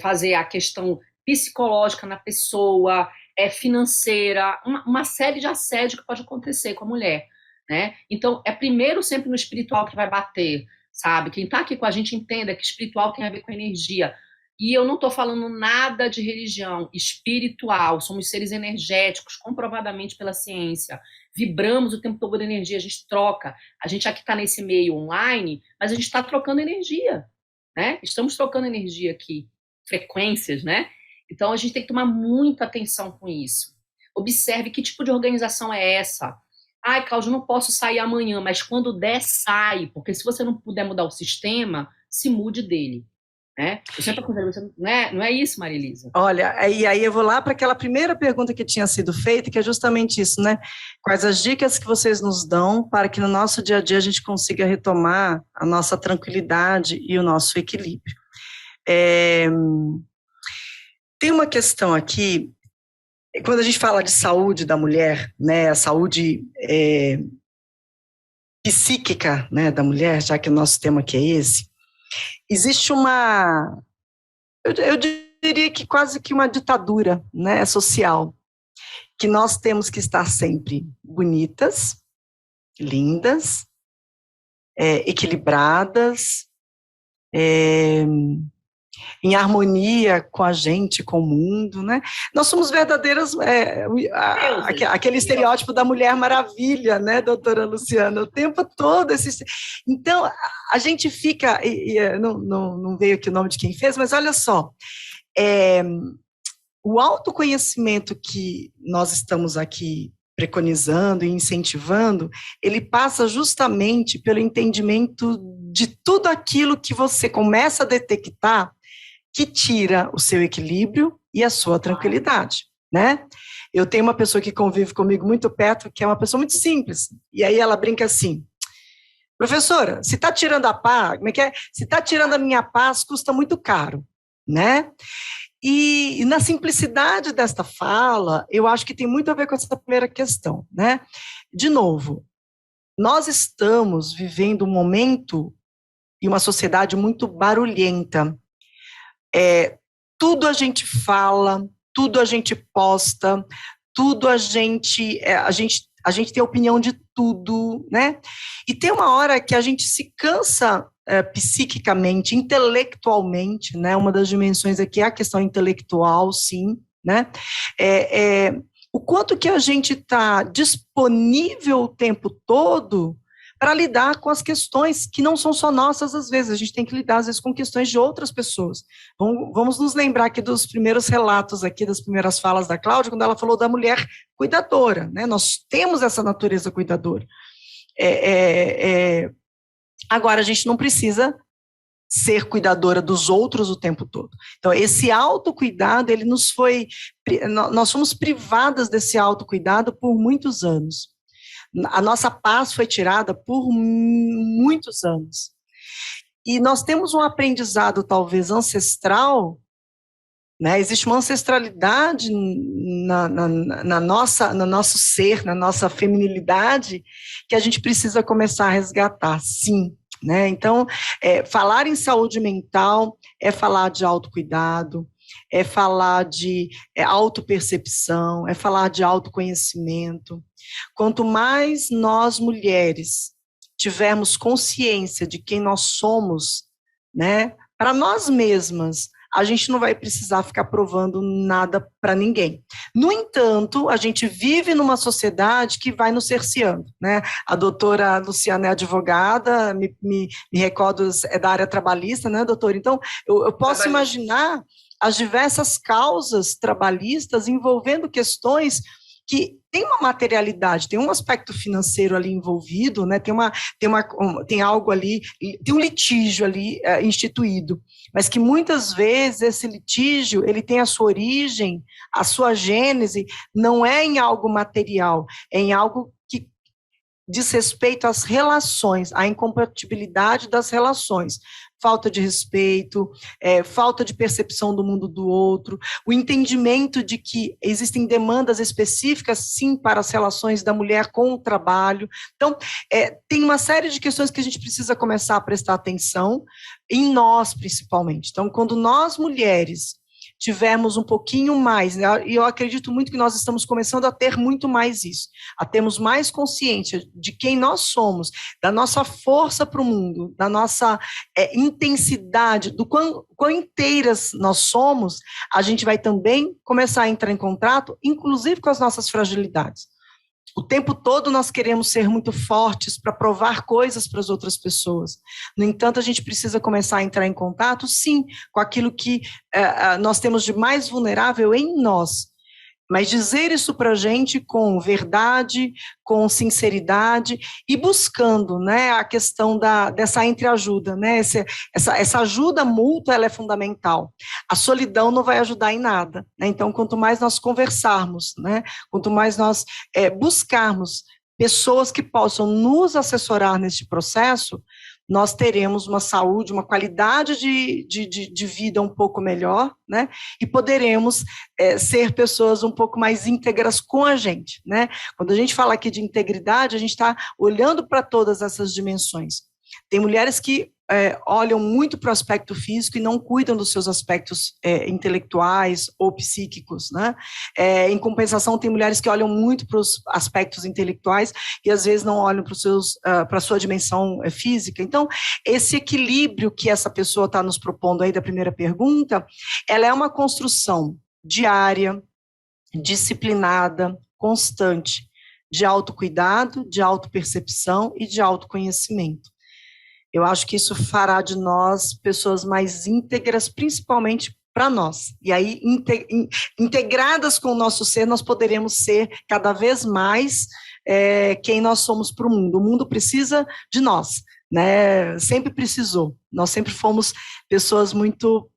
fazer a questão psicológica na pessoa, financeira, uma série de assédio que pode acontecer com a mulher, né? Então, é primeiro sempre no espiritual que vai bater, sabe? Quem está aqui com a gente entenda que espiritual tem a ver com energia. E eu não estou falando nada de religião, espiritual, somos seres energéticos, comprovadamente pela ciência, vibramos o tempo todo de energia, a gente troca, a gente aqui está nesse meio online, mas a gente está trocando energia, né? Estamos trocando energia aqui, frequências, né? Então a gente tem que tomar muita atenção com isso. Observe que tipo de organização é essa. Ai, Cláudio, não posso sair amanhã, mas quando der, sai, porque se você não puder mudar o sistema, se mude dele. Né? Eu sempre aconselho você, não é isso, Maria Elisa? Olha, e aí eu vou lá para aquela primeira pergunta que tinha sido feita, que é justamente isso, né? Quais as dicas que vocês nos dão para que no nosso dia a dia a gente consiga retomar a nossa tranquilidade e o nosso equilíbrio? Tem uma questão aqui, quando a gente fala de saúde da mulher, né, a saúde psíquica, né, da mulher, já que o nosso tema aqui é esse, existe eu diria que quase que uma ditadura, né, social, que nós temos que estar sempre bonitas, lindas, equilibradas, em harmonia com a gente, com o mundo, né? Nós somos verdadeiras, aquele estereótipo da Mulher Maravilha, né, doutora Luciana, o tempo todo. Então, a gente fica, não veio aqui o nome de quem fez, mas olha só, o autoconhecimento que nós estamos aqui preconizando e incentivando, ele passa justamente pelo entendimento de tudo aquilo que você começa a detectar que tira o seu equilíbrio e a sua tranquilidade, né? Eu tenho uma pessoa que convive comigo muito perto, que é uma pessoa muito simples, e aí ela brinca assim: professora, se está tirando a paz, como é que é? Se está tirando a minha paz, custa muito caro, né? E na simplicidade desta fala, eu acho que tem muito a ver com essa primeira questão, né? De novo, nós estamos vivendo um momento e uma sociedade muito barulhenta. Tudo a gente fala, tudo a gente posta, tudo a gente tem opinião de tudo, né? E tem uma hora que a gente se cansa psiquicamente, intelectualmente, né? Uma das dimensões aqui é a questão intelectual, sim, né? O quanto que a gente está disponível o tempo todo para lidar com as questões que não são só nossas, às vezes, a gente tem que lidar, às vezes, com questões de outras pessoas. Vamos nos lembrar aqui dos primeiros relatos aqui, das primeiras falas da Cláudia, quando ela falou da mulher cuidadora, né? Nós temos essa natureza cuidadora. Agora, a gente não precisa ser cuidadora dos outros o tempo todo. Então, esse autocuidado, nós fomos privadas desse autocuidado por muitos anos. A nossa paz foi tirada por muitos anos. E nós temos um aprendizado, talvez, ancestral, né? Existe uma ancestralidade no nosso ser, na nossa feminilidade, que a gente precisa começar a resgatar, sim. Né? Então, falar em saúde mental é falar de autocuidado, é falar de autopercepção, é falar de autoconhecimento. Quanto mais nós, mulheres, tivermos consciência de quem nós somos, né, para nós mesmas, a gente não vai precisar ficar provando nada para ninguém. No entanto, a gente vive numa sociedade que vai nos cerceando, né? A doutora Luciana é advogada, me recordo, é da área trabalhista, né, doutora? Então, eu posso imaginar as diversas causas trabalhistas envolvendo questões que tem uma materialidade, tem um aspecto financeiro ali envolvido, né? Tem algo ali, tem um litígio ali instituído, mas que muitas vezes esse litígio, ele tem a sua origem, a sua gênese, não é em algo material, é em algo que diz respeito às relações, à incompatibilidade das relações. falta de respeito, falta de percepção do mundo do outro, o entendimento de que existem demandas específicas, sim, para as relações da mulher com o trabalho. Então, tem uma série de questões que a gente precisa começar a prestar atenção, em nós, principalmente. Então, quando nós, mulheres, tivermos um pouquinho mais, né, e eu acredito muito que nós estamos começando a ter muito mais isso, a termos mais consciência de quem nós somos, da nossa força para o mundo, da nossa intensidade, do quão inteiras nós somos, a gente vai também começar a entrar em contato, inclusive com as nossas fragilidades. O tempo todo nós queremos ser muito fortes para provar coisas para as outras pessoas. No entanto, a gente precisa começar a entrar em contato, sim, com aquilo que nós temos de mais vulnerável em nós. Mas dizer isso para a gente com verdade, com sinceridade e buscando, né, a questão dessa entreajuda, né, essa ajuda mútua, ela é fundamental. A solidão não vai ajudar em nada, né, então quanto mais nós conversarmos, né, quanto mais nós buscarmos pessoas que possam nos assessorar neste processo, nós teremos uma saúde, uma qualidade de vida um pouco melhor, né? E poderemos ser pessoas um pouco mais íntegras com a gente, né? Quando a gente fala aqui de integridade, a gente está olhando para todas essas dimensões. Tem mulheres que olham muito para o aspecto físico e não cuidam dos seus aspectos intelectuais ou psíquicos, né? Em compensação, tem mulheres que olham muito para os aspectos intelectuais e às vezes não olham para a sua dimensão física. Então, esse equilíbrio que essa pessoa está nos propondo aí da primeira pergunta, ela é uma construção diária, disciplinada, constante, de autocuidado, de autopercepção e de autoconhecimento. Eu acho que isso fará de nós pessoas mais íntegras, principalmente para nós. E aí, integradas com o nosso ser, nós poderemos ser cada vez mais quem nós somos para o mundo. O mundo precisa de nós, né? Sempre precisou. Nós sempre fomos pessoas muito,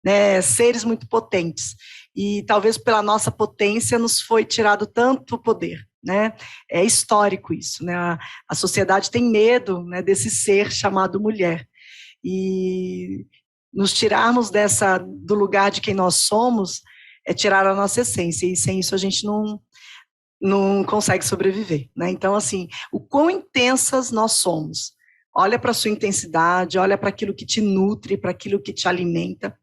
né, seres muito potentes. E talvez pela nossa potência nos foi tirado tanto poder. Né? É histórico isso, né? A sociedade tem medo, né, desse ser chamado mulher, e nos tirarmos do lugar de quem nós somos é tirar a nossa essência, e sem isso a gente não consegue sobreviver, né? Então, assim, o quão intensas nós somos, olha para a sua intensidade, olha para aquilo que te nutre, para aquilo que te alimenta.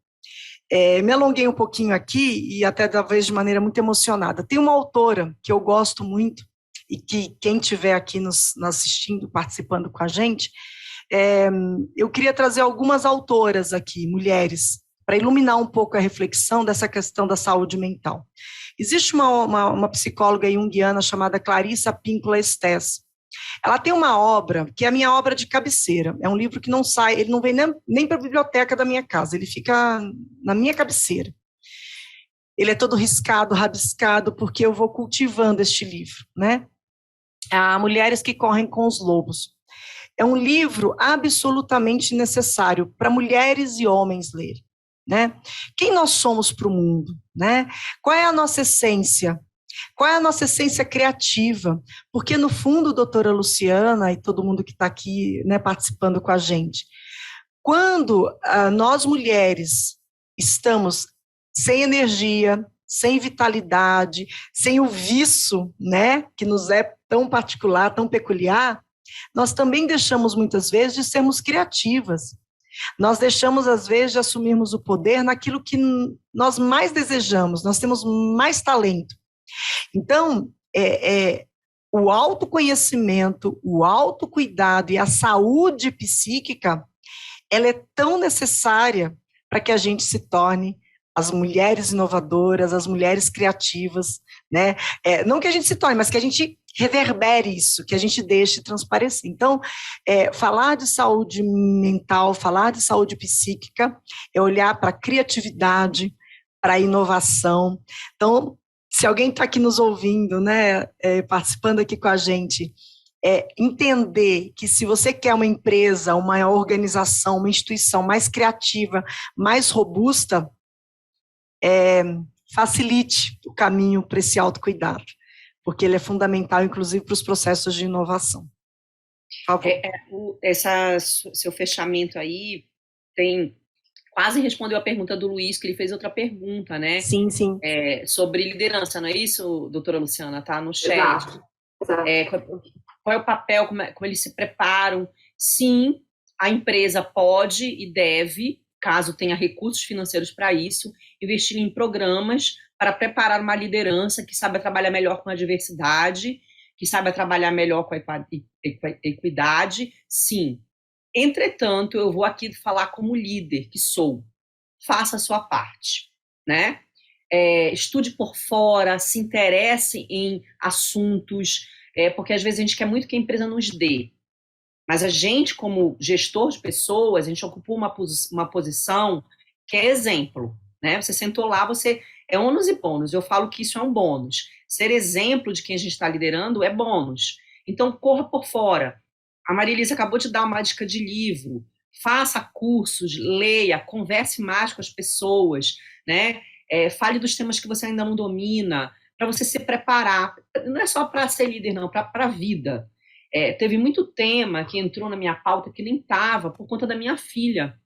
Me alonguei um pouquinho aqui, e até talvez de maneira muito emocionada. Tem uma autora que eu gosto muito, e que quem estiver aqui nos assistindo, participando com a gente, eu queria trazer algumas autoras aqui, mulheres, para iluminar um pouco a reflexão dessa questão da saúde mental. Existe uma psicóloga junguiana chamada Clarissa Pinkola Estés. Ela tem uma obra, que é a minha obra de cabeceira, é um livro que não sai, ele não vem nem para a biblioteca da minha casa, ele fica na minha cabeceira. Ele é todo riscado, rabiscado, porque eu vou cultivando este livro, né? Há Mulheres que Correm com os Lobos. É um livro absolutamente necessário para mulheres e homens lerem, né? Quem nós somos para o mundo, né? Qual é a nossa essência? Qual é a nossa essência criativa? Porque, no fundo, doutora Luciana e todo mundo que está aqui, né, participando com a gente, quando nós mulheres estamos sem energia, sem vitalidade, sem o viço, né, que nos é tão particular, tão peculiar, nós também deixamos muitas vezes de sermos criativas. Nós deixamos, às vezes, de assumirmos o poder naquilo que nós mais desejamos, nós temos mais talento. Então, o autoconhecimento, o autocuidado e a saúde psíquica, ela é tão necessária para que a gente se torne as mulheres inovadoras, as mulheres criativas, né? Não que a gente se torne, mas que a gente reverbere isso, que a gente deixe transparecer. Então, falar de saúde mental, falar de saúde psíquica, é olhar para a criatividade, para a inovação. Então, se alguém está aqui nos ouvindo, né, participando aqui com a gente, entender que se você quer uma empresa, uma organização, uma instituição mais criativa, mais robusta, facilite o caminho para esse autocuidado, porque ele é fundamental, inclusive, para os processos de inovação. Por favor. Seu fechamento aí quase respondeu a pergunta do Luiz, que ele fez outra pergunta, né? Sim. Sobre liderança, não é isso, doutora Luciana? Tá no chat. Exato. Qual é o papel, como eles se preparam? Sim, a empresa pode e deve, caso tenha recursos financeiros para isso, investir em programas para preparar uma liderança que saiba trabalhar melhor com a diversidade, que saiba trabalhar melhor com a equidade, sim. Entretanto, eu vou aqui falar como líder que sou. Faça a sua parte, né? Estude por fora, se interesse em assuntos, porque às vezes a gente quer muito que a empresa nos dê. Mas a gente, como gestor de pessoas, a gente ocupou uma posição que é exemplo, né? Você sentou lá, é ônus e bônus. Eu falo que isso é um bônus. Ser exemplo de quem a gente está liderando é bônus. Então, corra por fora. A Maria Elisa acabou de dar uma dica de livro. Faça cursos, leia, converse mais com as pessoas, né? Fale dos temas que você ainda não domina, para você se preparar. Não é só para ser líder, não, para a vida. Teve muito tema que entrou na minha pauta que nem estava, por conta da minha filha.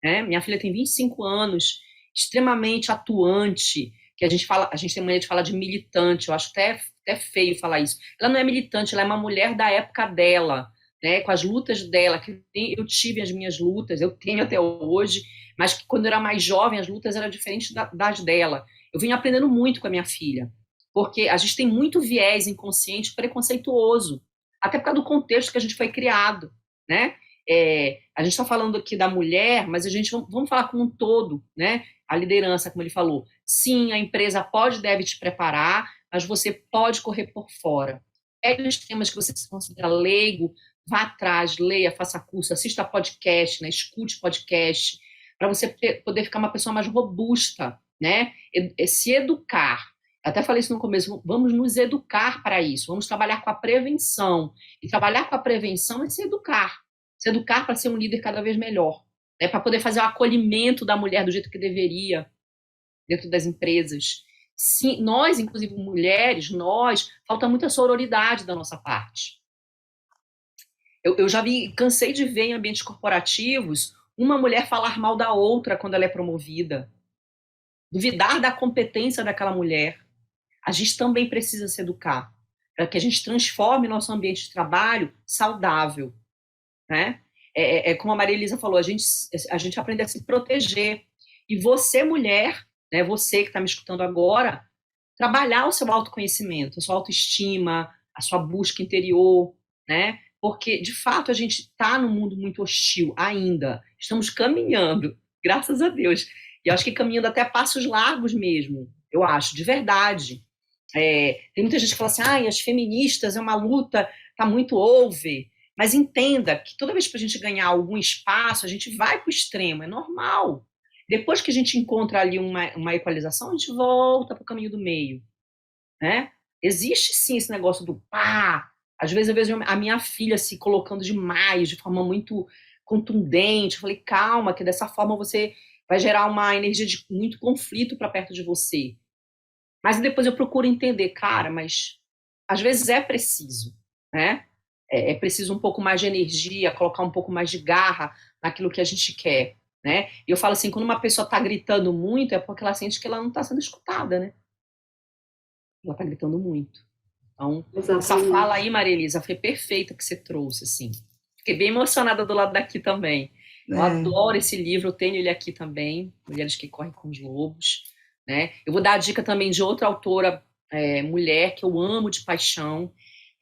Né? Minha filha tem 25 anos, extremamente atuante, que a gente tem mania de falar de militante, eu acho até feio falar isso. Ela não é militante, ela é uma mulher da época dela, né? Com as lutas dela, que eu tive as minhas lutas, eu tenho até hoje, mas que quando eu era mais jovem, as lutas eram diferentes das dela. Eu vim aprendendo muito com a minha filha, porque a gente tem muito viés inconsciente preconceituoso, até por causa do contexto que a gente foi criado, né? A gente está falando aqui da mulher, mas vamos falar como um todo, né? A liderança, como ele falou. Sim, a empresa pode e deve te preparar, mas você pode correr por fora. Pegue os temas que você se considera leigo, vá atrás, leia, faça curso, assista podcast, né? Escute podcast, para você poder ficar uma pessoa mais robusta, né? Se educar. Até falei isso no começo, vamos nos educar para isso, vamos trabalhar com a prevenção. E trabalhar com a prevenção é se educar. Se educar para ser um líder cada vez melhor, né? Para poder fazer o acolhimento da mulher do jeito que deveria dentro das empresas. Sim, nós, inclusive mulheres, falta muita sororidade da nossa parte. Eu já cansei de ver em ambientes corporativos uma mulher falar mal da outra quando ela é promovida. Duvidar da competência daquela mulher. A gente também precisa se educar para que a gente transforme nosso ambiente de trabalho saudável, né? Como a Maria Elisa falou, a gente aprende a se proteger. E você, mulher, né, você que está me escutando agora, trabalhar o seu autoconhecimento, a sua autoestima, a sua busca interior, né? Porque, de fato, a gente está num mundo muito hostil ainda. Estamos caminhando, graças a Deus. E eu acho que caminhando até passos largos mesmo, eu acho, de verdade. Tem muita gente que fala assim, as feministas é uma luta, tá muito over. Mas entenda que toda vez que a gente ganhar algum espaço, a gente vai para o extremo, é normal. Depois que a gente encontra ali uma equalização, a gente volta para o caminho do meio. Né? Existe sim esse negócio do pá. Às vezes eu vejo a minha filha se colocando demais, de forma muito contundente. Eu falei, calma, que dessa forma você vai gerar uma energia de muito conflito para perto de você. Mas depois eu procuro entender, cara, mas às vezes é preciso, né? É preciso um pouco mais de energia, colocar um pouco mais de garra naquilo que a gente quer, né? E eu falo assim, quando uma pessoa está gritando muito, é porque ela sente que ela não está sendo escutada, né? Ela está gritando muito. Então, essa fala aí, Maria Elisa, foi perfeita que você trouxe, assim. Fiquei bem emocionada do lado daqui também. Eu adoro esse livro, eu tenho ele aqui também, Mulheres que Correm com os Lobos, né? Eu vou dar a dica também de outra autora, mulher, que eu amo de paixão,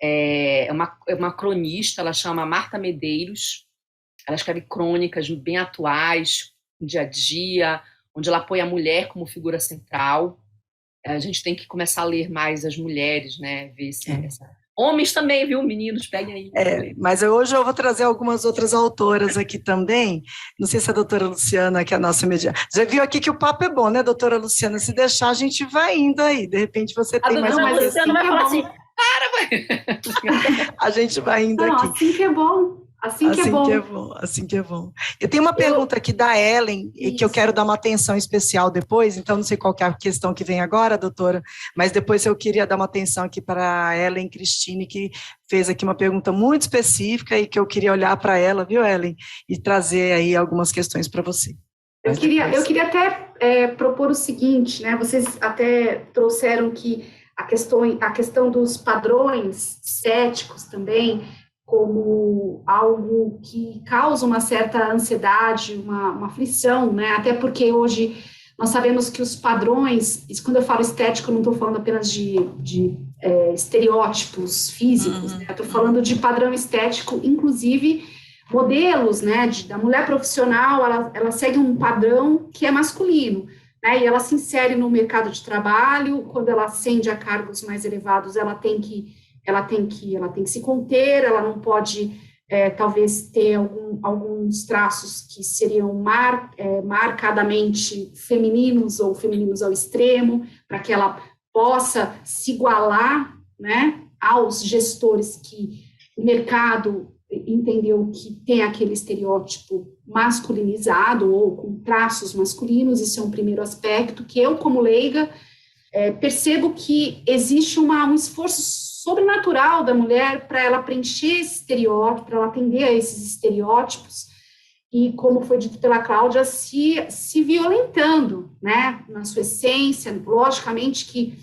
é uma cronista, ela chama Marta Medeiros, ela escreve crônicas bem atuais, no dia a dia, onde ela apoia a mulher como figura central. A gente tem que começar a ler mais as mulheres, né? Ver se homens também, viu, meninos? Peguem aí. Mas hoje eu vou trazer algumas outras autoras aqui também. Não sei se a doutora Luciana, que é a nossa mediana. Já viu aqui que o papo é bom, né, doutora Luciana? Se deixar, a gente vai indo aí. De repente você tem mais uma coisa. A doutora Luciana vai falar assim, para, mãe! A gente vai indo aqui. Assim que é bom. Assim que é bom. Assim que é bom, assim que é bom. Eu tenho uma pergunta aqui da Ellen, que eu quero dar uma atenção especial depois, então não sei qual que é a questão que vem agora, doutora, mas depois eu queria dar uma atenção aqui para a Ellen Cristine, que fez aqui uma pergunta muito específica e que eu queria olhar para ela, viu, Ellen, e trazer aí algumas questões para você. Eu queria até propor o seguinte, né? Vocês até trouxeram que a questão dos padrões estéticos também, como algo que causa uma certa ansiedade, uma aflição, né? Até porque hoje nós sabemos que os padrões, quando eu falo estético, eu não estou falando apenas de estereótipos físicos, né? Eu estou falando de padrão estético, inclusive modelos, né? Da mulher profissional, ela segue um padrão que é masculino, né? E ela se insere no mercado de trabalho, quando ela ascende a cargos mais elevados, ela tem que se conter, ela não pode, talvez, ter alguns traços que seriam marcadamente femininos ou femininos ao extremo, para que ela possa se igualar, né, aos gestores que o mercado entendeu que tem aquele estereótipo masculinizado ou com traços masculinos. Isso é um primeiro aspecto que eu, como leiga, percebo que existe um esforço sobrenatural da mulher para ela preencher esse estereótipo, para ela atender a esses estereótipos, e, como foi dito pela Cláudia, se violentando, né, na sua essência. Logicamente que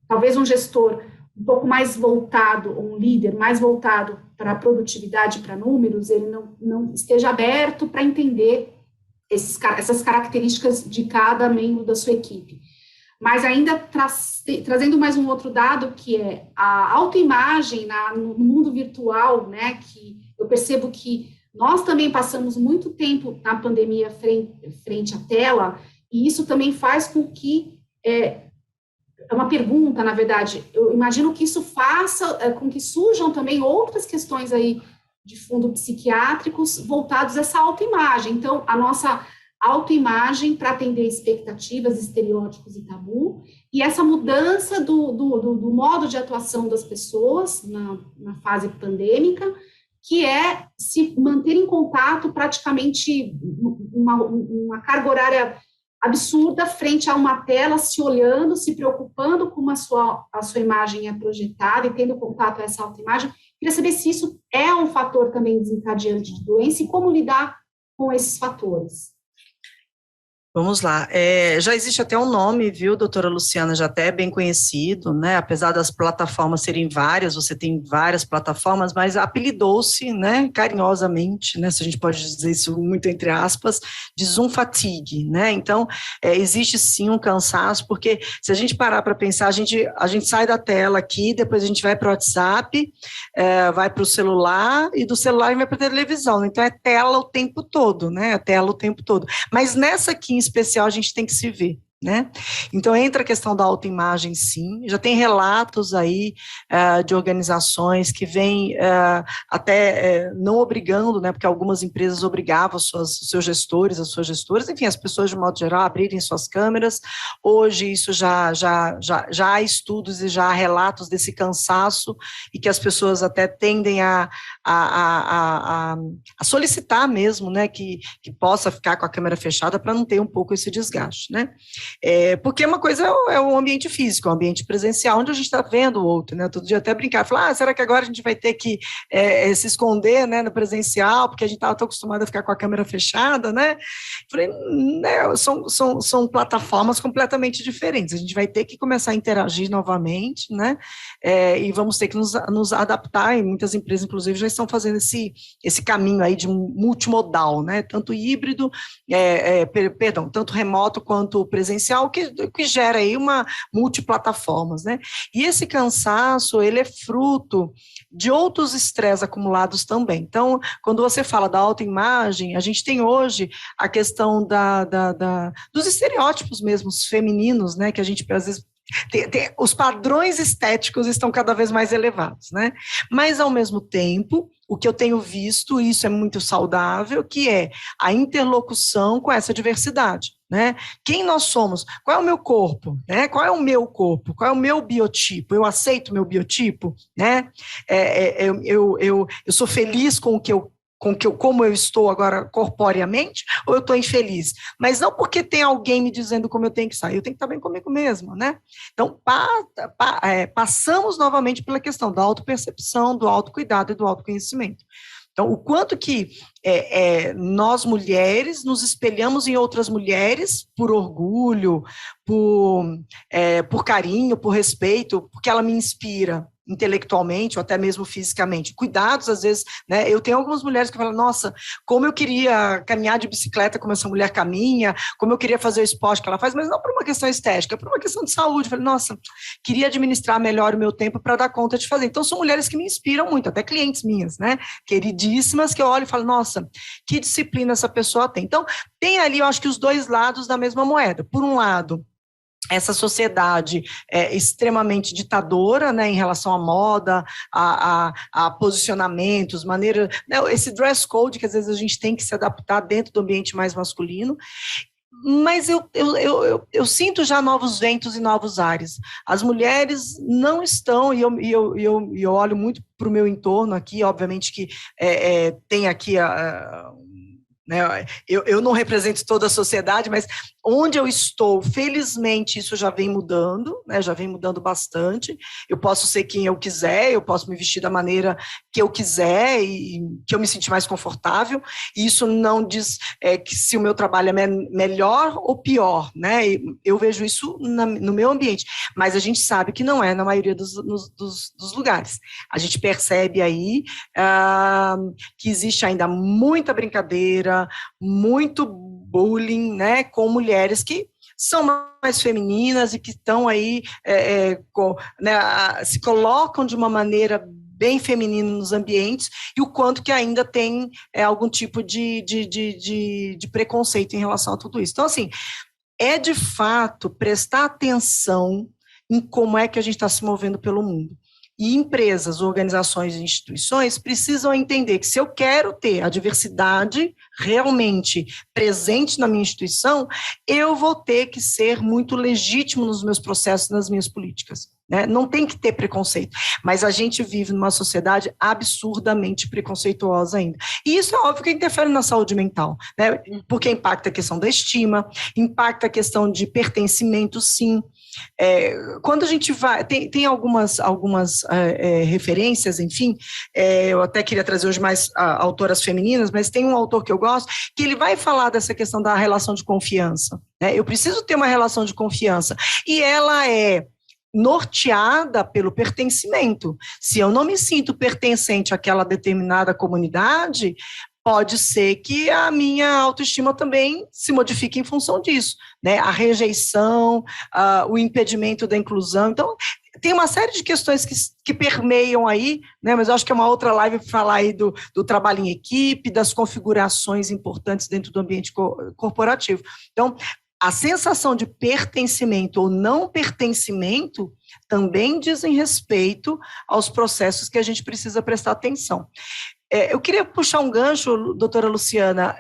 talvez um gestor um pouco mais voltado, ou um líder mais voltado para a produtividade, para números, ele não esteja aberto para entender essas características de cada membro da sua equipe. Mas ainda trazendo mais um outro dado, que é a autoimagem no mundo virtual, né, que eu percebo que nós também passamos muito tempo na pandemia frente à tela, e isso também faz com que, é uma pergunta, na verdade, eu imagino que isso faça com que surjam também outras questões aí de fundo psiquiátricos voltados a essa autoimagem. Então, a nossa autoimagem para atender expectativas, estereótipos e tabu, e essa mudança do modo de atuação das pessoas na fase pandêmica, que é se manter em contato praticamente uma carga horária absurda frente a uma tela, se olhando, se preocupando com como a sua imagem é projetada e tendo contato a essa autoimagem. Queria saber se isso é um fator também desencadeante de doença e como lidar com esses fatores. Vamos lá, já existe até um nome, viu, doutora Luciana, já até bem conhecido, né, apesar das plataformas serem várias, você tem várias plataformas, mas apelidou-se, né, carinhosamente, né, se a gente pode dizer isso muito entre aspas, de Zoom fatigue, né, então, existe sim um cansaço, porque se a gente parar para pensar, a gente sai da tela aqui, depois a gente vai para o WhatsApp, vai para o celular, e do celular a gente vai para a televisão, então é tela o tempo todo, né, é tela o tempo todo, mas nessa aqui em especial a gente tem que se ver, né? Então entra a questão da autoimagem, sim, já tem relatos aí de organizações que vêm até não obrigando, né, porque algumas empresas obrigavam os seus gestores, as suas gestoras, enfim, as pessoas de modo geral a abrirem suas câmeras. Hoje isso já há estudos e já há relatos desse cansaço e que as pessoas até tendem a solicitar mesmo, né, que possa ficar com a câmera fechada para não ter um pouco esse desgaste, né? Porque uma coisa é o ambiente físico, o ambiente presencial, onde a gente está vendo o outro, né? Todo dia até brincar, falar, será que agora a gente vai ter que se esconder, né, no presencial, porque a gente estava tão acostumado a ficar com a câmera fechada, né? Falei, né, são plataformas completamente diferentes, a gente vai ter que começar a interagir novamente, né? E vamos ter que nos adaptar, e muitas empresas, inclusive, já estão fazendo esse caminho aí de multimodal, né? Tanto híbrido, tanto remoto quanto presencial, que gera aí uma multiplataformas, né? E esse cansaço, ele é fruto de outros estresses acumulados também. Então, quando você fala da autoimagem, a gente tem hoje a questão dos estereótipos mesmo femininos, né? Que a gente às vezes Os padrões estéticos estão cada vez mais elevados, né? Mas, ao mesmo tempo, o que eu tenho visto, e isso é muito saudável, que é a interlocução com essa diversidade, né? Quem nós somos? Qual é o meu corpo? Né? Qual é o meu corpo? Qual é o meu biotipo? Eu aceito o meu biotipo? Né? Eu sou feliz com o que eu como eu estou agora corporeamente, ou eu estou infeliz? Mas não porque tem alguém me dizendo como eu tenho que sair, eu tenho que estar bem comigo mesmo, né? Então, passamos novamente pela questão da autopercepção, do autocuidado e do autoconhecimento. Então, o quanto que nós mulheres nos espelhamos em outras mulheres por orgulho, por carinho, por respeito, porque ela me inspira intelectualmente ou até mesmo fisicamente. Cuidados, às vezes, né? Eu tenho algumas mulheres que falam, nossa, como eu queria caminhar de bicicleta como essa mulher caminha, como eu queria fazer o esporte que ela faz, mas não por uma questão estética, por uma questão de saúde. Eu falei, nossa, queria administrar melhor o meu tempo para dar conta de fazer. Então, são mulheres que me inspiram muito, até clientes minhas, né? Queridíssimas, que eu olho e falo, nossa, que disciplina essa pessoa tem. Então, tem ali, eu acho que os dois lados da mesma moeda. Por um lado, essa sociedade extremamente ditadora, né, em relação à moda, a posicionamentos, maneira, né, esse dress code que às vezes a gente tem que se adaptar dentro do ambiente mais masculino, mas eu sinto já novos ventos e novos ares. As mulheres não estão, e eu olho muito para o meu entorno aqui, obviamente que tem aqui né, eu não represento toda a sociedade, mas onde eu estou, felizmente, isso já vem mudando, né, já vem mudando bastante. Eu posso ser quem eu quiser, eu posso me vestir da maneira que eu quiser e que eu me sentir mais confortável. E isso não diz que se o meu trabalho é melhor ou pior, né? Eu vejo isso no meu ambiente, mas a gente sabe que não é na maioria dos lugares. A gente percebe aí que existe ainda muita brincadeira, muito bullying, né, com mulheres que são mais femininas e que estão aí, se colocam de uma maneira bem feminina nos ambientes, e o quanto que ainda tem algum tipo de preconceito em relação a tudo isso. Então, assim, é de fato prestar atenção em como é que a gente está se movendo pelo mundo. E empresas, organizações e instituições precisam entender que se eu quero ter a diversidade realmente presente na minha instituição, eu vou ter que ser muito legítimo nos meus processos, nas minhas políticas. Né? Não tem que ter preconceito, mas a gente vive numa sociedade absurdamente preconceituosa ainda. E isso é óbvio que interfere na saúde mental, né? Porque impacta a questão da estima, impacta a questão de pertencimento, sim. Quando a gente vai, tem algumas referências, enfim, eu até queria trazer hoje mais autoras femininas, mas tem um autor que eu gosto, que ele vai falar dessa questão da relação de confiança, né? Eu preciso ter uma relação de confiança, e ela é norteada pelo pertencimento. Se eu não me sinto pertencente àquela determinada comunidade, pode ser que a minha autoestima também se modifique em função disso, né? A rejeição, o impedimento da inclusão. Então, tem uma série de questões que permeiam aí, né? Mas eu acho que é uma outra live para falar aí do trabalho em equipe, das configurações importantes dentro do ambiente corporativo. Então, a sensação de pertencimento ou não pertencimento também dizem respeito aos processos que a gente precisa prestar atenção. Eu queria puxar um gancho, doutora Luciana,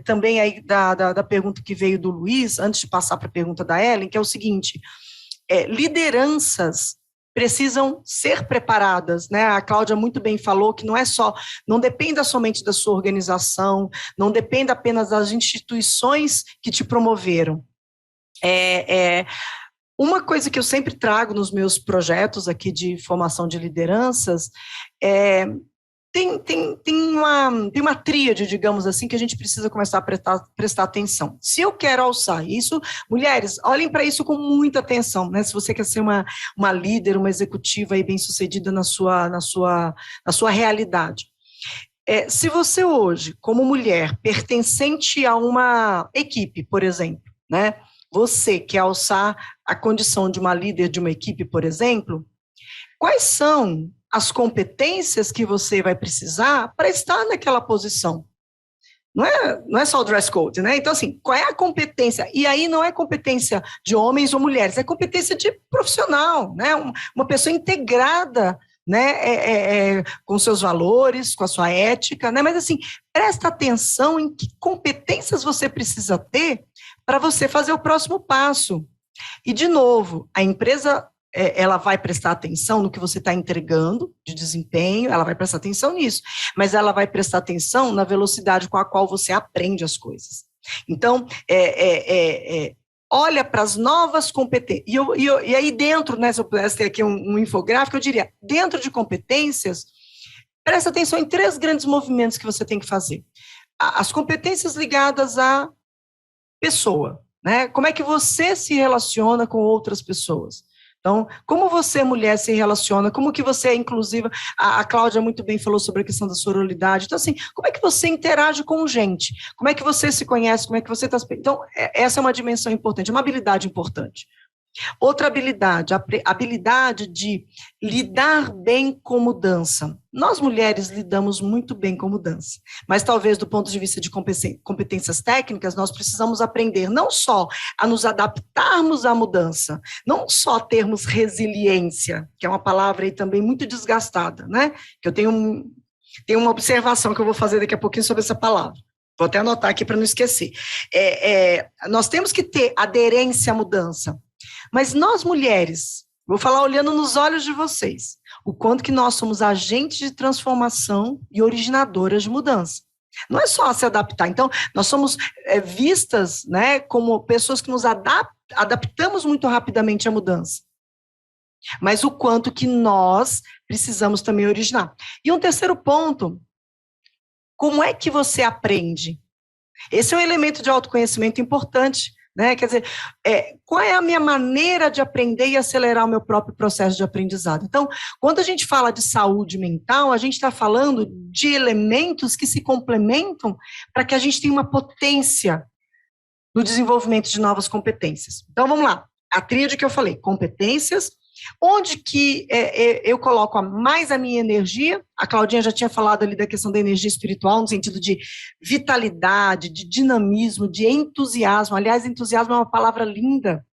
também aí da pergunta que veio do Luiz, antes de passar para a pergunta da Ellen, que é o seguinte, lideranças precisam ser preparadas, né? A Cláudia muito bem falou que não dependa somente da sua organização, não dependa apenas das instituições que te promoveram. Uma coisa que eu sempre trago nos meus projetos aqui de formação de lideranças tem uma tríade, digamos assim, que a gente precisa começar a prestar atenção. Se eu quero alçar isso, mulheres, olhem para isso com muita atenção, né? Se você quer ser uma líder, uma executiva aí bem-sucedida na sua realidade. Se você hoje, como mulher, pertencente a uma equipe, por exemplo, né? Você quer alçar a condição de uma líder de uma equipe, por exemplo, quais são as competências que você vai precisar para estar naquela posição? Não é só o dress code, né? Então, assim, qual é a competência? E aí não é competência de homens ou mulheres, é competência de profissional, né? Uma pessoa integrada, né? Com seus valores, com a sua ética, né? Mas, assim, presta atenção em que competências você precisa ter para você fazer o próximo passo. E, de novo, a empresa ela vai prestar atenção no que você está entregando de desempenho, ela vai prestar atenção nisso, mas ela vai prestar atenção na velocidade com a qual você aprende as coisas. Então, olha para as novas competências, e aí dentro, né, se eu pudesse ter aqui um infográfico, eu diria, dentro de competências, presta atenção em 3 grandes movimentos que você tem que fazer. As competências ligadas à pessoa, né? Como é que você se relaciona com outras pessoas? Então, como você, mulher, se relaciona, como que você é inclusiva, a Cláudia muito bem falou sobre a questão da sororidade, então, assim, como é que você interage com gente? Como é que você se conhece, como é que você está... Então, essa é uma dimensão importante, uma habilidade importante. Outra habilidade, a habilidade de lidar bem com mudança. Nós, mulheres, lidamos muito bem com mudança, mas talvez do ponto de vista de competências técnicas, nós precisamos aprender não só a nos adaptarmos à mudança, não só termos resiliência, que é uma palavra aí também muito desgastada, né? Que eu tenho uma observação que eu vou fazer daqui a pouquinho sobre essa palavra. Vou até anotar aqui para não esquecer. Nós temos que ter aderência à mudança. Mas nós, mulheres, vou falar olhando nos olhos de vocês, o quanto que nós somos agentes de transformação e originadoras de mudança. Não é só se adaptar. Então, nós somos vistas, né, como pessoas que nos adaptamos muito rapidamente à mudança. Mas o quanto que nós precisamos também originar. E um terceiro ponto, como é que você aprende? Esse é um elemento de autoconhecimento importante, né? Quer dizer, qual é a minha maneira de aprender e acelerar o meu próprio processo de aprendizado? Então, quando a gente fala de saúde mental, a gente está falando de elementos que se complementam para que a gente tenha uma potência no desenvolvimento de novas competências. Então, vamos lá. A tríade que eu falei, competências, onde que eu coloco mais a minha energia? A Claudinha já tinha falado ali da questão da energia espiritual, no sentido de vitalidade, de dinamismo, de entusiasmo. Aliás, entusiasmo é uma palavra linda,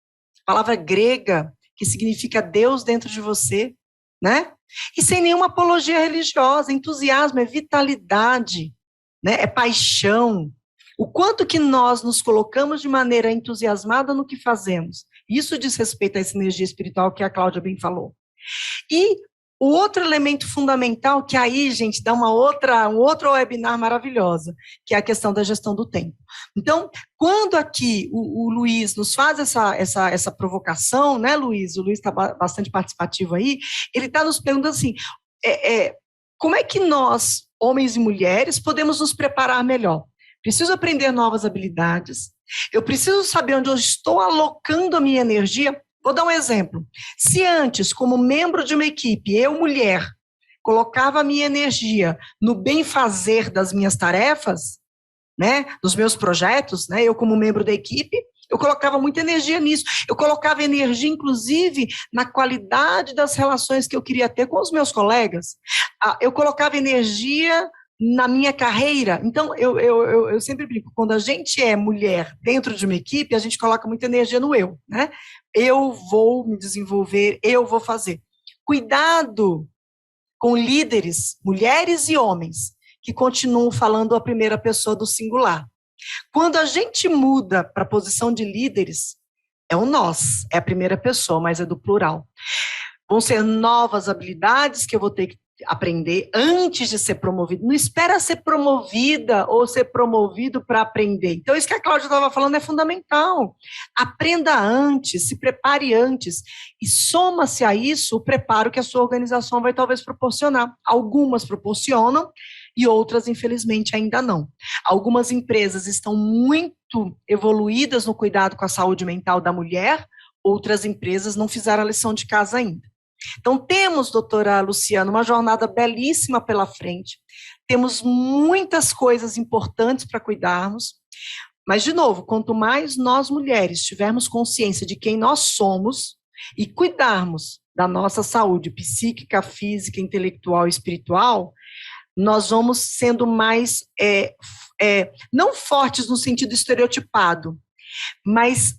palavra grega, que significa Deus dentro de você, né? E sem nenhuma apologia religiosa, entusiasmo é vitalidade, né? É paixão. O quanto que nós nos colocamos de maneira entusiasmada no que fazemos. Isso diz respeito a essa energia espiritual que a Cláudia bem falou. E o outro elemento fundamental, que aí, gente, dá um outro webinar maravilhosa, que é a questão da gestão do tempo. Então, quando aqui o Luiz nos faz essa provocação, né, Luiz? O Luiz está bastante participativo aí, ele está nos perguntando assim, como é que nós, homens e mulheres, podemos nos preparar melhor? Preciso aprender novas habilidades, eu preciso saber onde eu estou alocando a minha energia. Vou dar um exemplo. Se antes, como membro de uma equipe, eu, mulher, colocava a minha energia no bem-fazer das minhas tarefas, né, dos meus projetos, né, eu como membro da equipe, eu colocava muita energia nisso. Eu colocava energia, inclusive, na qualidade das relações que eu queria ter com os meus colegas. Eu colocava energia na minha carreira. Então, eu sempre brinco, quando a gente é mulher dentro de uma equipe, a gente coloca muita energia no eu, né? Eu vou me desenvolver, eu vou fazer. Cuidado com líderes, mulheres e homens, que continuam falando a primeira pessoa do singular. Quando a gente muda para a posição de líderes, é o nós, é a primeira pessoa, mas é do plural. Vão ser novas habilidades que eu vou ter que aprender antes de ser promovido. Não espera ser promovida ou ser promovido para aprender. Então, isso que a Cláudia estava falando é fundamental. Aprenda antes, se prepare antes. E soma-se a isso o preparo que a sua organização vai talvez proporcionar. Algumas proporcionam e outras, infelizmente, ainda não. Algumas empresas estão muito evoluídas no cuidado com a saúde mental da mulher, outras empresas não fizeram a lição de casa ainda. Então, temos, doutora Luciana, uma jornada belíssima pela frente, temos muitas coisas importantes para cuidarmos, mas, de novo, quanto mais nós mulheres tivermos consciência de quem nós somos e cuidarmos da nossa saúde psíquica, física, intelectual e espiritual, nós vamos sendo mais, não fortes no sentido estereotipado, mas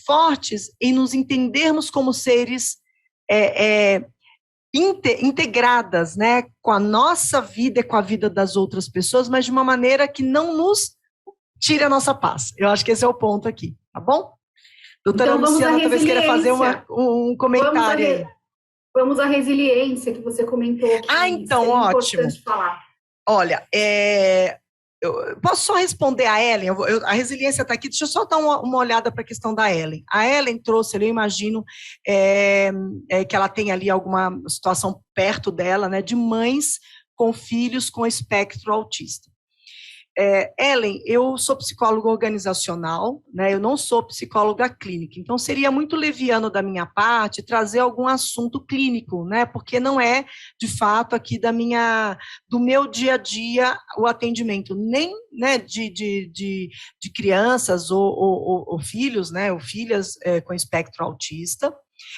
fortes em nos entendermos como seres integradas, né, com a nossa vida e com a vida das outras pessoas, mas de uma maneira que não nos tire a nossa paz. Eu acho que esse é o ponto aqui, tá bom? Doutora Então, Luciana, talvez queira fazer um comentário. Vamos à resiliência que você comentou. Que então, ótimo. Importante falar. Olha, eu posso só responder a Ellen? A resiliência está aqui, deixa eu só dar uma olhada para a questão da Ellen. A Ellen trouxe ali, eu imagino, que ela tem ali alguma situação perto dela, né, de mães com filhos com espectro autista. Ellen, eu sou psicóloga organizacional, né, eu não sou psicóloga clínica, então seria muito leviano da minha parte trazer algum assunto clínico, né, porque não é, de fato, aqui do meu dia a dia o atendimento, nem, né, de crianças ou filhos, né, ou filhas com espectro autista.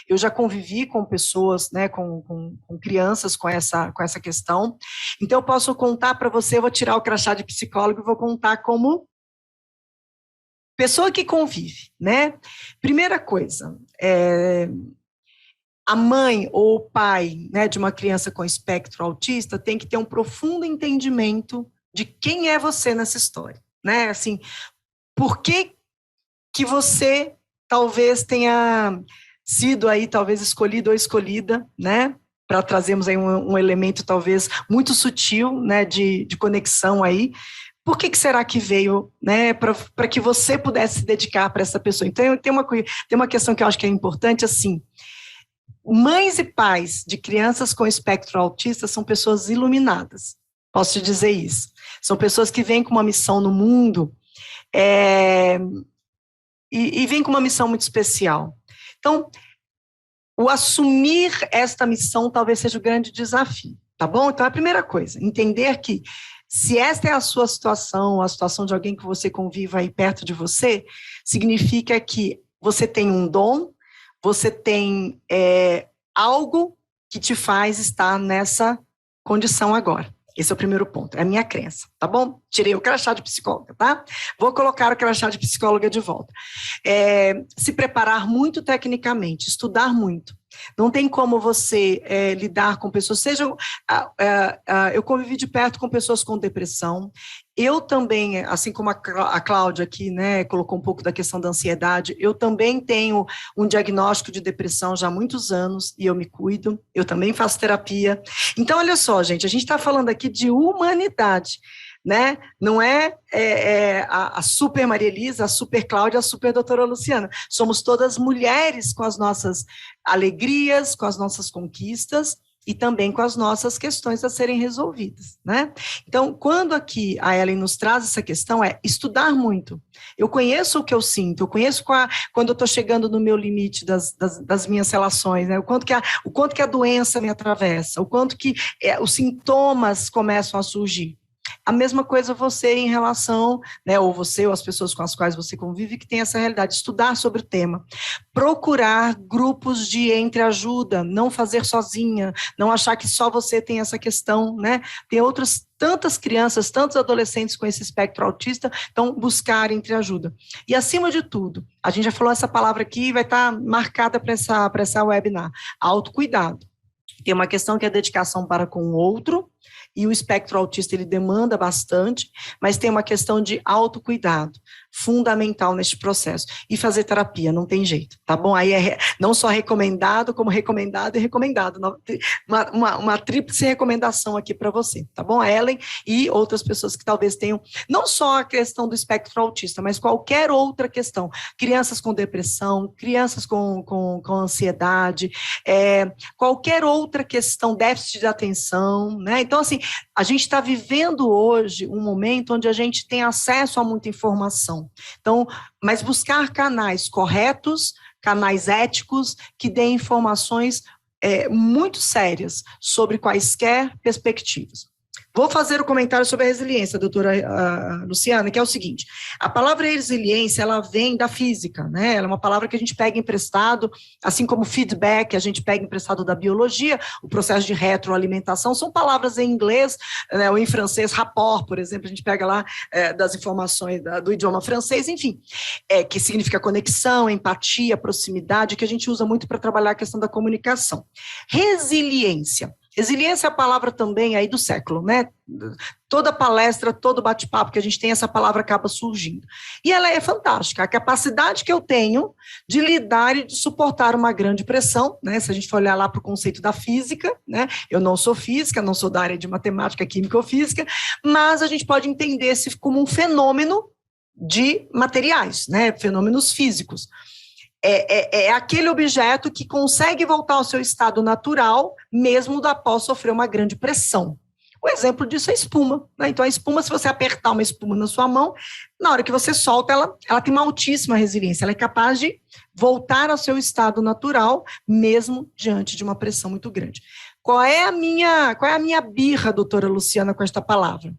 Eu já convivi com pessoas, né, com crianças com essa questão. Então, eu posso contar para você, eu vou tirar o crachá de psicólogo e vou contar como pessoa que convive, né? Primeira coisa, a mãe ou o pai, né, de uma criança com espectro autista tem que ter um profundo entendimento de quem é você nessa história, né? Assim, por que você talvez tenha sido aí, talvez, escolhido ou escolhida, né, para trazermos aí um elemento, talvez, muito sutil, né, de conexão aí. Por que será que veio, né, para que você pudesse se dedicar para essa pessoa? Então, tem uma questão que eu acho que é importante, assim, mães e pais de crianças com espectro autista são pessoas iluminadas, posso te dizer isso. São pessoas que vêm com uma missão no mundo, e vêm com uma missão muito especial. Então, o assumir esta missão talvez seja o grande desafio, tá bom? Então, a primeira coisa, entender que se esta é a sua situação, a situação de alguém que você conviva aí perto de você, significa que você tem um dom, você tem algo que te faz estar nessa condição agora. Esse é o primeiro ponto, é a minha crença, tá bom? Tirei o crachá de psicóloga, tá? Vou colocar o crachá de psicóloga de volta. Se preparar muito tecnicamente, estudar muito. Não tem como você lidar com pessoas, eu convivi de perto com pessoas com depressão. Eu também, assim como a Cláudia aqui, né, colocou um pouco da questão da ansiedade, eu também tenho um diagnóstico de depressão já há muitos anos e eu me cuido, eu também faço terapia. Então, olha só, gente, a gente está falando aqui de humanidade, né? Não é a super Maria Elisa, a super Cláudia, a super doutora Luciana. Somos todas mulheres com as nossas alegrias, com as nossas conquistas, e também com as nossas questões a serem resolvidas, né? Então, quando aqui a Ellen nos traz essa questão, é estudar muito. Eu conheço o que eu sinto, eu conheço quando eu estou chegando no meu limite das minhas relações, né? O quanto que a doença me atravessa, o quanto que os sintomas começam a surgir. A mesma coisa você em relação, né, ou você ou as pessoas com as quais você convive, que tem essa realidade, estudar sobre o tema, procurar grupos de entreajuda, não fazer sozinha, não achar que só você tem essa questão, né, tem tantas crianças, tantos adolescentes com esse espectro autista, então buscar entreajuda. E acima de tudo, a gente já falou essa palavra aqui, vai estar marcada para essa webinar, autocuidado. Tem uma questão que é dedicação para com o outro, e o espectro autista ele demanda bastante, mas tem uma questão de autocuidado, fundamental neste processo. E fazer terapia, não tem jeito, tá bom? Aí é não só recomendado, como recomendado e recomendado. Uma tríplice recomendação aqui para você, tá bom? A Ellen e outras pessoas que talvez tenham, não só a questão do espectro autista, mas qualquer outra questão. Crianças com depressão, crianças com ansiedade, qualquer outra questão, déficit de atenção, né? Então, assim, a gente está vivendo hoje um momento onde a gente tem acesso a muita informação. Então, mas buscar canais corretos, canais éticos, que deem informações muito sérias sobre quaisquer perspectivas. Vou fazer o comentário sobre a resiliência, doutora Luciana, que é o seguinte: a palavra resiliência, ela vem da física, né? Ela é uma palavra que a gente pega emprestado, assim como feedback, a gente pega emprestado da biologia, o processo de retroalimentação, são palavras em inglês, né, ou em francês, rapport, por exemplo, a gente pega lá das informações do idioma francês, enfim, que significa conexão, empatia, proximidade, que a gente usa muito para trabalhar a questão da comunicação. Resiliência. Resiliência é a palavra também aí do século, né? Toda palestra, todo bate-papo que a gente tem, essa palavra acaba surgindo. E ela é fantástica, a capacidade que eu tenho de lidar e de suportar uma grande pressão, né? Se a gente for olhar lá para o conceito da física, né? Eu não sou física, não sou da área de matemática, química ou física, mas a gente pode entender esse como um fenômeno de materiais, né? Fenômenos físicos. É aquele objeto que consegue voltar ao seu estado natural, mesmo após sofrer uma grande pressão. O exemplo disso é a espuma, né? Então, a espuma, se você apertar uma espuma na sua mão, na hora que você solta, ela tem uma altíssima resiliência, ela é capaz de voltar ao seu estado natural, mesmo diante de uma pressão muito grande. Qual é a minha birra, doutora Luciana, com esta palavra?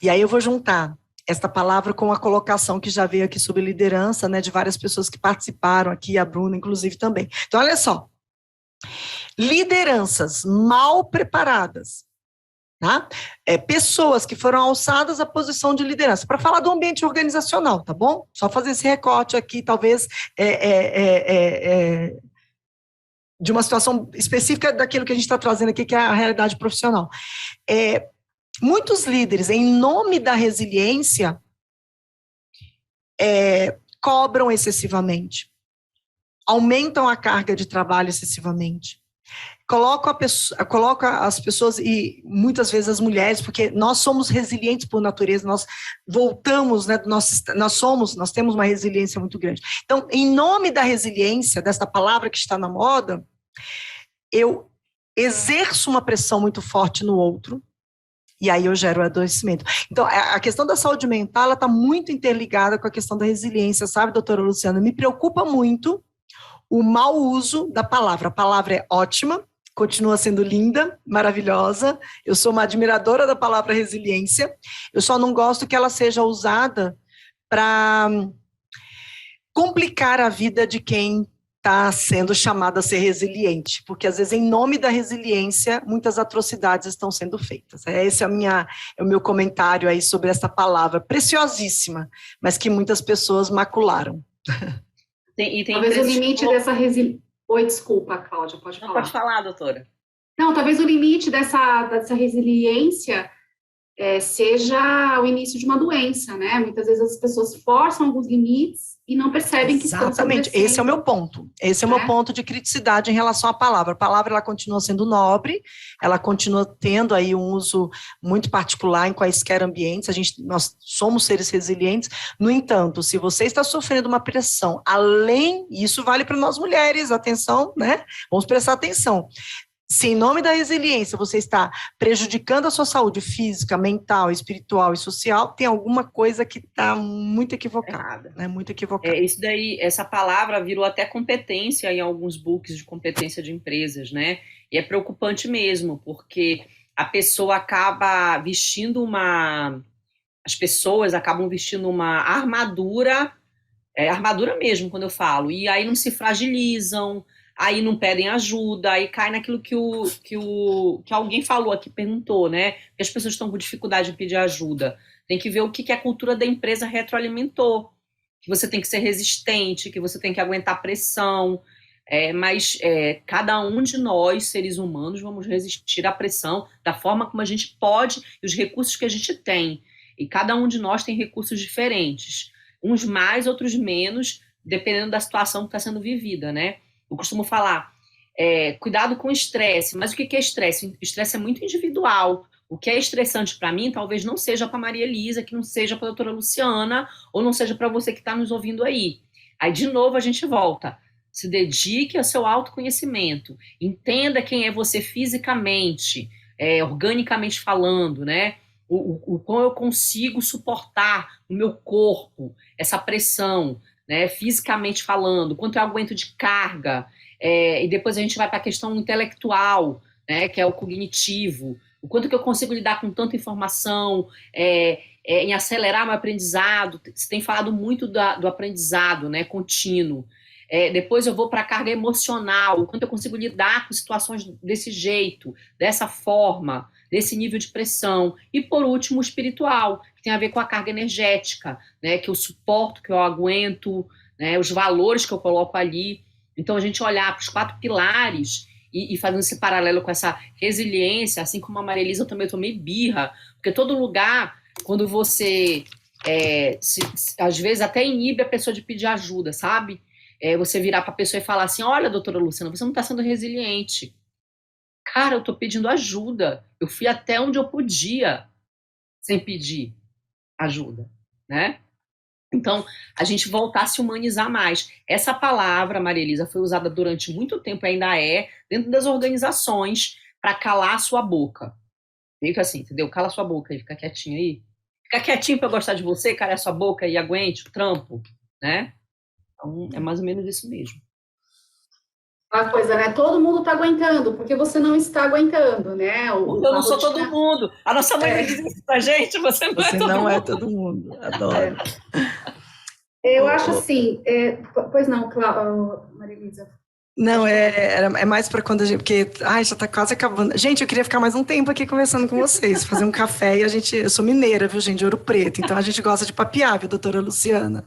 E aí eu vou juntar esta palavra com a colocação que já veio aqui sobre liderança, né, de várias pessoas que participaram aqui, a Bruna, inclusive, também. Então, olha só, lideranças mal preparadas, tá? Pessoas que foram alçadas à posição de liderança, para falar do ambiente organizacional, tá bom? Só fazer esse recorte aqui, talvez, de uma situação específica daquilo que a gente está trazendo aqui, que é a realidade profissional. Muitos líderes, em nome da resiliência, cobram excessivamente, aumentam a carga de trabalho excessivamente, coloca as pessoas, e muitas vezes as mulheres, porque nós somos resilientes por natureza, nós voltamos, né, nós temos uma resiliência muito grande. Então, em nome da resiliência, desta palavra que está na moda, eu exerço uma pressão muito forte no outro, e aí eu gero adoecimento. Então, a questão da saúde mental, ela está muito interligada com a questão da resiliência, sabe, doutora Luciana? Me preocupa muito o mau uso da palavra. A palavra é ótima, continua sendo linda, maravilhosa. Eu sou uma admiradora da palavra resiliência. Eu só não gosto que ela seja usada para complicar a vida de quem está sendo chamado a ser resiliente, porque às vezes em nome da resiliência muitas atrocidades estão sendo feitas. Esse é o meu comentário aí sobre essa palavra preciosíssima, mas que muitas pessoas macularam. Talvez o limite dessa resiliência... Oi, desculpa, Cláudia, pode falar. Não, pode falar, doutora. Não, talvez o limite dessa resiliência seja o início de uma doença, né? Muitas vezes as pessoas forçam alguns limites e não percebem que estão Exatamente, esse é o meu ponto. Esse é o meu ponto de criticidade em relação à palavra. A palavra, ela continua sendo nobre, ela continua tendo aí um uso muito particular em quaisquer ambientes, nós somos seres resilientes. No entanto, se você está sofrendo uma pressão, isso vale para nós mulheres, atenção, né? Vamos prestar atenção. Se em nome da resiliência você está prejudicando a sua saúde física, mental, espiritual e social, tem alguma coisa que está muito equivocada, né? Muito equivocada. Isso daí, essa palavra virou até competência em alguns books de competência de empresas, né? E é preocupante mesmo, porque a pessoa acaba vestindo as pessoas acabam vestindo uma armadura, armadura mesmo, quando eu falo, e aí não se fragilizam, aí não pedem ajuda, aí cai naquilo que alguém falou aqui, perguntou, né? Que as pessoas estão com dificuldade de pedir ajuda. Tem que ver o que a cultura da empresa retroalimentou, que você tem que ser resistente, que você tem que aguentar pressão, mas cada um de nós, seres humanos, vamos resistir à pressão da forma como a gente pode e os recursos que a gente tem. E cada um de nós tem recursos diferentes, uns mais, outros menos, dependendo da situação que está sendo vivida, né? Eu costumo falar, cuidado com o estresse, mas o que é estresse? O estresse é muito individual. O que é estressante para mim, talvez não seja para Maria Elisa, que não seja para a doutora Luciana, ou não seja para você que está nos ouvindo aí. Aí, de novo, a gente volta. Se dedique ao seu autoconhecimento. Entenda quem é você fisicamente, organicamente falando, né? O quão eu consigo suportar no meu corpo essa pressão, né, fisicamente falando, quanto eu aguento de carga, e depois a gente vai para a questão intelectual, né, que é o cognitivo, o quanto que eu consigo lidar com tanta informação, em acelerar meu aprendizado. Você tem falado muito do aprendizado, né, contínuo. Depois eu vou para a carga emocional, o quanto eu consigo lidar com situações desse jeito, dessa forma, desse nível de pressão. E, por último, o espiritual, que tem a ver com a carga energética, né, que eu suporto, que eu aguento, né, os valores que eu coloco ali. Então, a gente olhar para os 4 pilares e fazendo esse paralelo com essa resiliência, assim como a Maria Elisa, eu também tomei birra, porque todo lugar, quando você, às vezes, até inibe a pessoa de pedir ajuda, sabe? Você virar para a pessoa e falar assim, olha, doutora Luciana, você não está sendo resiliente. Cara, eu estou pedindo ajuda. Eu fui até onde eu podia sem pedir ajuda, né? Então, a gente voltar a se humanizar mais. Essa palavra, Maria Elisa, foi usada durante muito tempo, ainda dentro das organizações, para calar a sua boca. Meio que assim, entendeu? Cala a sua boca e fica quietinho aí. Fica quietinho para eu gostar de você, cala a sua boca e aguente o trampo, né? Então, é mais ou menos isso mesmo. Uma coisa, né? Todo mundo está aguentando, porque você não está aguentando, né? Porque eu não sou todo mundo. A nossa mãe não diz isso pra gente, você não é todo mundo. Adoro. Eu acho assim, pois não, Maria Elisa. Não, é mais para quando a gente, porque, já está quase acabando. Gente, eu queria ficar mais um tempo aqui conversando com vocês, fazer um café e eu sou mineira, viu, gente, de Ouro Preto, então a gente gosta de papear, viu, doutora Luciana?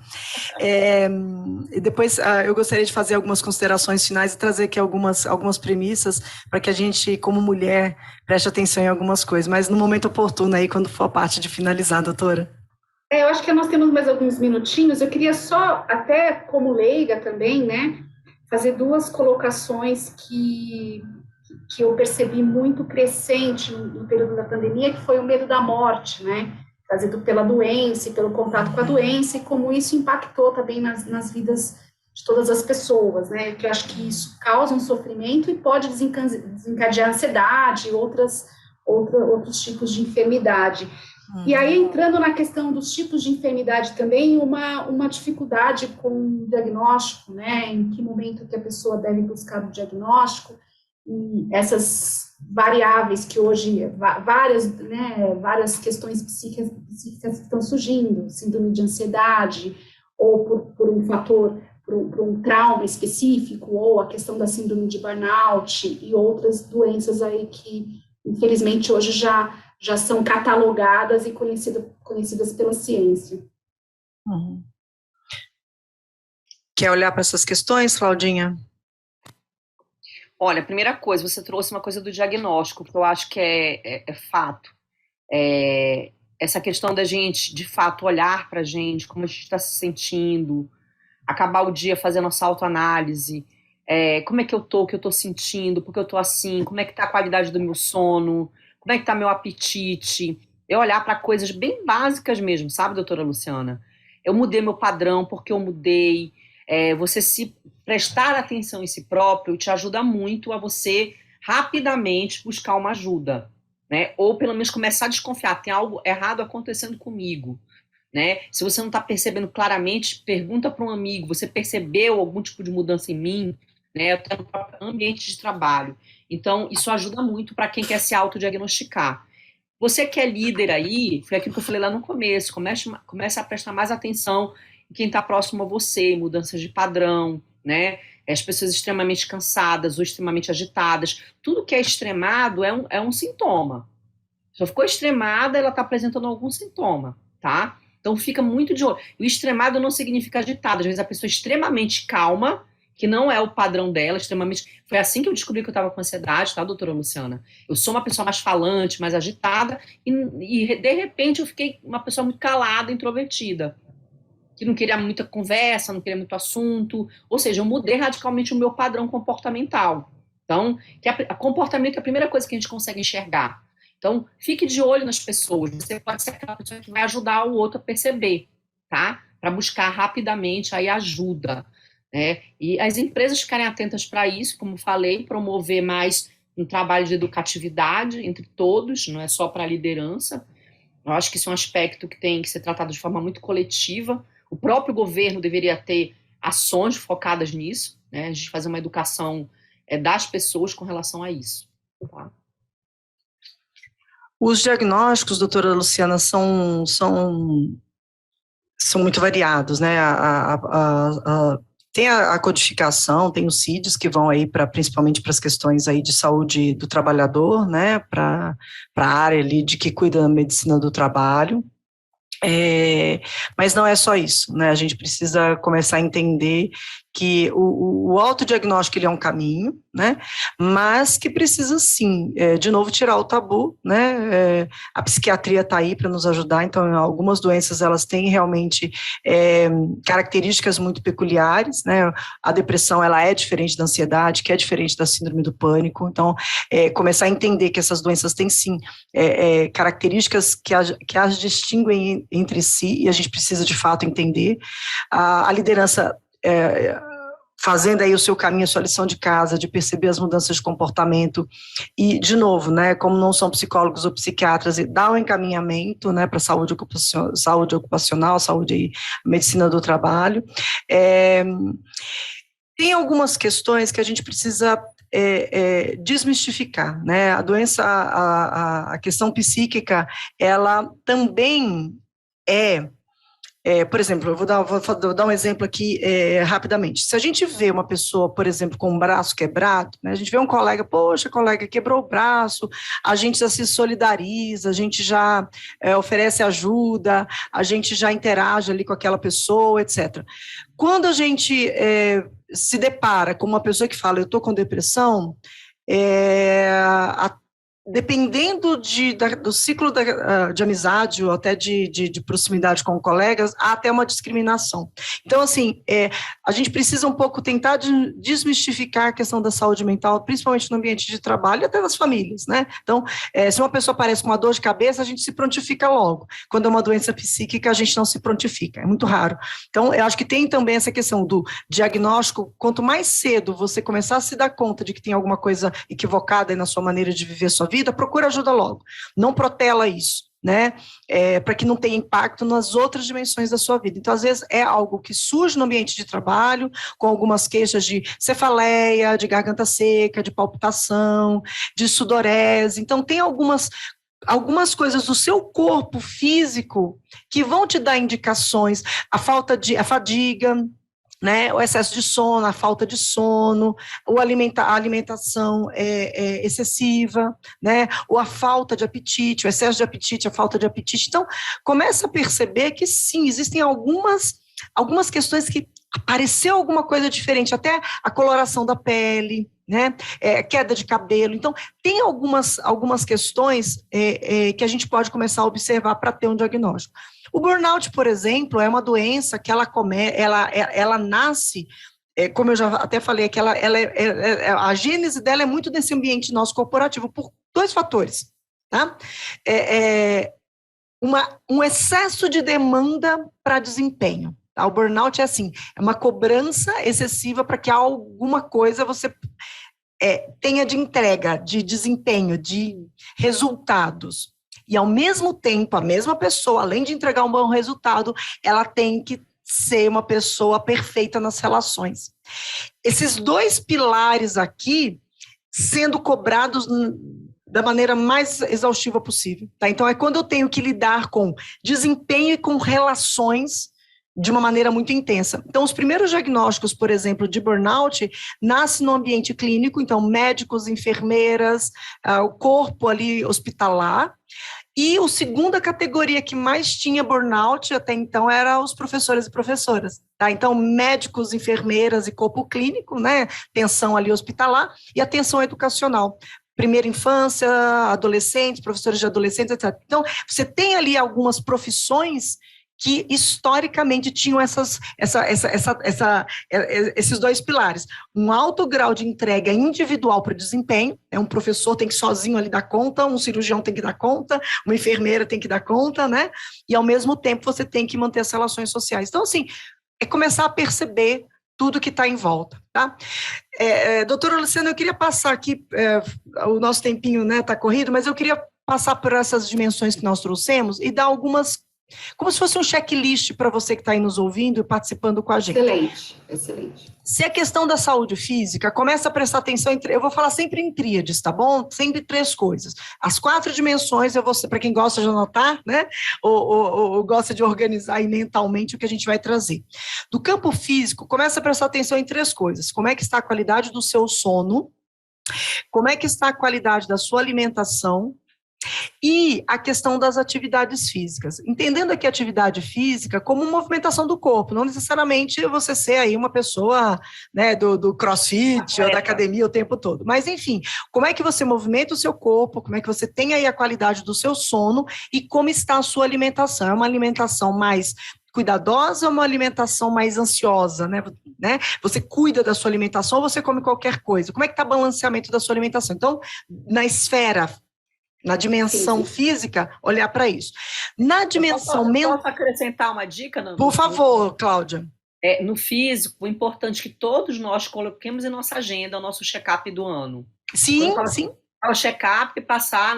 E depois eu gostaria de fazer algumas considerações finais e trazer aqui algumas premissas para que a gente, como mulher, preste atenção em algumas coisas, mas no momento oportuno aí, quando for a parte de finalizar, doutora. Eu acho que nós temos mais alguns minutinhos, eu queria só, até como leiga também, né, fazer 2 colocações que eu percebi muito crescente no período da pandemia, que foi o medo da morte, né, trazido pela doença e pelo contato com a doença, e como isso impactou também nas vidas de todas as pessoas, né, que eu acho que isso causa um sofrimento e pode desencadear ansiedade e outros tipos de enfermidade. E aí, entrando na questão dos tipos de enfermidade também, uma dificuldade com o diagnóstico, né? Em que momento que a pessoa deve buscar o diagnóstico, e essas variáveis que hoje, várias questões psíquicas estão surgindo, síndrome de ansiedade, ou por um fator, por um trauma específico, ou a questão da síndrome de burnout, e outras doenças aí que, infelizmente, hoje já são catalogadas e conhecidas pela ciência. Quer olhar para essas questões, Claudinha? Olha, a primeira coisa, você trouxe uma coisa do diagnóstico, que eu acho que é fato. Essa questão da gente, de fato, olhar para a gente, como a gente está se sentindo, acabar o dia fazendo essa autoanálise, como é que eu tô, o que eu tô sentindo, porque eu tô assim, como é que tá a qualidade do meu sono, como é que tá meu apetite, eu olhar para coisas bem básicas mesmo, sabe, doutora Luciana? Eu mudei meu padrão porque eu mudei, você se prestar atenção em si próprio te ajuda muito a você rapidamente buscar uma ajuda, né? Ou pelo menos começar a desconfiar, tem algo errado acontecendo comigo, né? Se você não está percebendo claramente, pergunta para um amigo, você percebeu algum tipo de mudança em mim, né? Até no próprio ambiente de trabalho. Então, isso ajuda muito para quem quer se autodiagnosticar. Você que é líder aí, foi aquilo que eu falei lá no começo, comece a prestar mais atenção em quem está próximo a você, mudanças de padrão, né? As pessoas extremamente cansadas ou extremamente agitadas. Tudo que é extremado é um sintoma. Se ficou extremada, ela está apresentando algum sintoma, tá? Então fica muito de olho. O extremado não significa agitado. Às vezes a pessoa é extremamente calma, que não é o padrão dela, extremamente... Foi assim que eu descobri que eu estava com ansiedade, tá, doutora Luciana? Eu sou uma pessoa mais falante, mais agitada, e de repente eu fiquei uma pessoa muito calada, introvertida, que não queria muita conversa, não queria muito assunto, ou seja, eu mudei radicalmente o meu padrão comportamental. Então, comportamento é a primeira coisa que a gente consegue enxergar. Então, fique de olho nas pessoas, você pode ser aquela pessoa que vai ajudar o outro a perceber, tá? Para buscar rapidamente aí ajuda, né? E as empresas ficarem atentas para isso, como falei, promover mais um trabalho de educatividade entre todos, não é só para a liderança. Eu acho que isso é um aspecto que tem que ser tratado de forma muito coletiva. O próprio governo deveria ter ações focadas nisso, né? A gente fazer uma educação das pessoas com relação a isso, tá? Os diagnósticos, doutora Luciana, são muito variados, né? Tem a codificação, tem os CIDs que vão aí principalmente para as questões aí de saúde do trabalhador, né? Para a área ali de que cuida da medicina do trabalho. Mas não é só isso, né? A gente precisa começar a entender que o autodiagnóstico ele é um caminho, né? Mas que precisa sim, de novo, tirar o tabu, né? A psiquiatria está aí para nos ajudar, então algumas doenças elas têm realmente características muito peculiares, né? A depressão ela é diferente da ansiedade, que é diferente da síndrome do pânico, então começar a entender que essas doenças têm sim características que as distinguem entre si, e a gente precisa de fato entender. A liderança fazendo aí o seu caminho, a sua lição de casa, de perceber as mudanças de comportamento e, de novo, né, como não são psicólogos ou psiquiatras, e dar um encaminhamento, né, para saúde ocupacional, saúde e medicina do trabalho. Tem algumas questões que a gente precisa desmistificar, né, a doença, a questão psíquica, ela também por exemplo, eu vou dar um exemplo aqui rapidamente. Se a gente vê uma pessoa, por exemplo, com um braço quebrado, né, a gente vê um colega, poxa, colega, quebrou o braço, a gente já se solidariza, a gente já oferece ajuda, a gente já interage ali com aquela pessoa, etc. Quando a gente se depara com uma pessoa que fala, eu estou com depressão, dependendo do ciclo de amizade ou até de proximidade com colegas, há até uma discriminação. Então, assim, a gente precisa um pouco tentar desmistificar a questão da saúde mental, principalmente no ambiente de trabalho e até nas famílias, né? Então, se uma pessoa aparece com uma dor de cabeça, a gente se prontifica logo. Quando é uma doença psíquica, a gente não se prontifica, é muito raro. Então, eu acho que tem também essa questão do diagnóstico, quanto mais cedo você começar a se dar conta de que tem alguma coisa equivocada aí na sua maneira de viver a sua vida, procura ajuda logo, não protela isso, né, para que não tenha impacto nas outras dimensões da sua vida. Então, às vezes, é algo que surge no ambiente de trabalho, com algumas queixas de cefaleia, de garganta seca, de palpitação, de sudorese. Então, tem algumas coisas do seu corpo físico que vão te dar indicações, a fadiga, né, o excesso de sono, a falta de sono, a alimentação excessiva, né, ou a falta de apetite, o excesso de apetite, a falta de apetite. Então, começa a perceber que sim, existem algumas questões que apareceu alguma coisa diferente, até a coloração da pele, né, queda de cabelo. Então, tem algumas questões que a gente pode começar a observar para ter um diagnóstico. O burnout, por exemplo, é uma doença que ela nasce, como eu já até falei, que a gênese dela é muito desse ambiente nosso corporativo, por dois fatores, tá? Um excesso de demanda para desempenho. Tá? O burnout é assim, é uma cobrança excessiva para que alguma coisa você tenha de entrega, de desempenho, de resultados. E, ao mesmo tempo, a mesma pessoa, além de entregar um bom resultado, ela tem que ser uma pessoa perfeita nas relações. Esses dois pilares aqui sendo cobrados da maneira mais exaustiva possível. Tá? Então, é quando eu tenho que lidar com desempenho e com relações de uma maneira muito intensa. Então, os primeiros diagnósticos, por exemplo, de burnout, nascem no ambiente clínico, então, médicos, enfermeiras, o corpo ali hospitalar. E a segunda categoria que mais tinha burnout até então era os professores e professoras. Tá? Então, médicos, enfermeiras e corpo clínico, né? Tensão ali hospitalar e atenção educacional. Primeira infância, adolescentes, professores de adolescentes, etc. Então, você tem ali algumas profissões que historicamente tinham esses dois pilares. Um alto grau de entrega individual para o desempenho, um professor tem que sozinho ali dar conta, um cirurgião tem que dar conta, uma enfermeira tem que dar conta, né? E, ao mesmo tempo, você tem que manter as relações sociais. Então, assim, é começar a perceber tudo que está em volta, tá? Doutora Luciana, eu queria passar aqui, o nosso tempinho, né, está corrido, mas eu queria passar por essas dimensões que nós trouxemos e dar algumas Como se fosse um checklist para você que está aí nos ouvindo e participando com a gente. Excelente, excelente. Se a questão da saúde física, começa a prestar atenção eu vou falar sempre em tríades, tá bom? Sempre 3 coisas. As 4 dimensões, para quem gosta de anotar, né? Ou gosta de organizar aí mentalmente o que a gente vai trazer. Do campo físico, começa a prestar atenção em 3 coisas. Como é que está a qualidade do seu sono? Como é que está a qualidade da sua alimentação? E a questão das atividades físicas. Entendendo aqui a atividade física como movimentação do corpo, não necessariamente você ser aí uma pessoa, né, do crossfit ou da academia o tempo todo. Mas, enfim, como é que você movimenta o seu corpo, como é que você tem aí a qualidade do seu sono e como está a sua alimentação. É uma alimentação mais cuidadosa ou uma alimentação mais ansiosa, né? Você cuida da sua alimentação ou você come qualquer coisa? Como é que está o balanceamento da sua alimentação? Então, na esfera, na dimensão física, olhar para isso. Na dimensão mental... Posso acrescentar uma dica? Por favor, Cláudia. No físico, o importante que todos nós coloquemos em nossa agenda o nosso check-up do ano. Sim, sim. O check-up e passar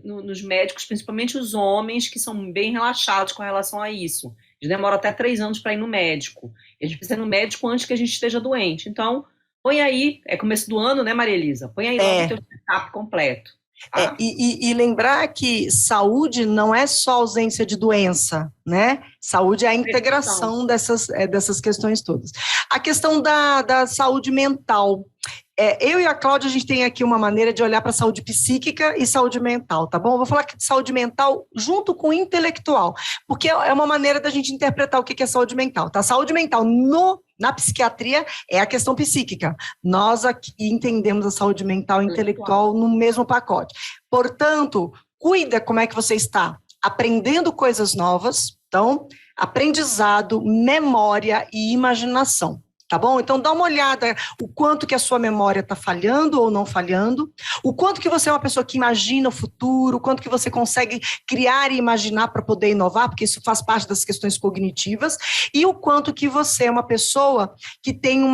nos médicos, principalmente os homens, que são bem relaxados com relação a isso. Eles demoram até 3 anos para ir no médico. A gente precisa ir no médico antes que a gente esteja doente. Então, põe aí, é começo do ano, né, Maria Elisa? Põe aí logo o teu check-up completo. E lembrar que saúde não é só ausência de doença, né? Saúde é a integração dessas questões todas. A questão da saúde mental. Eu e a Cláudia, a gente tem aqui uma maneira de olhar para a saúde psíquica e saúde mental, tá bom? Eu vou falar aqui de saúde mental junto com intelectual, porque é uma maneira da gente interpretar o que é saúde mental, tá? Saúde mental na psiquiatria é a questão psíquica. Nós aqui entendemos a saúde mental e intelectual no mesmo pacote. Portanto, cuida como é que você está aprendendo coisas novas, então, aprendizado, memória e imaginação. Tá bom? Então, dá uma olhada o quanto que a sua memória está falhando ou não falhando, o quanto que você é uma pessoa que imagina o futuro, o quanto que você consegue criar e imaginar para poder inovar, porque isso faz parte das questões cognitivas, e o quanto que você é uma pessoa que tem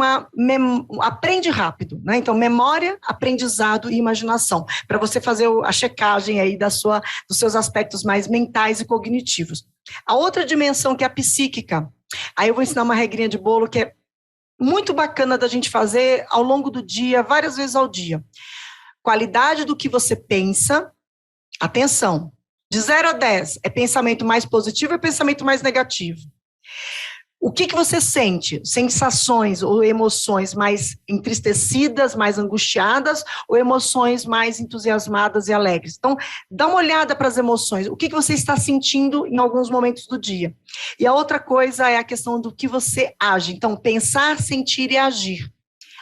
aprende rápido, né? Então, memória, aprendizado e imaginação, para você fazer a checagem aí dos seus aspectos mais mentais e cognitivos. A outra dimensão que é a psíquica, aí eu vou ensinar uma regrinha de bolo que é muito bacana da gente fazer ao longo do dia, várias vezes ao dia. Qualidade do que você pensa, atenção, de 0 a 10, é pensamento mais positivo ou é pensamento mais negativo? O que você sente? Sensações ou emoções mais entristecidas, mais angustiadas, ou emoções mais entusiasmadas e alegres? Então, dá uma olhada para as emoções. O que você está sentindo em alguns momentos do dia? E a outra coisa é a questão do que você age. Então, pensar, sentir e agir.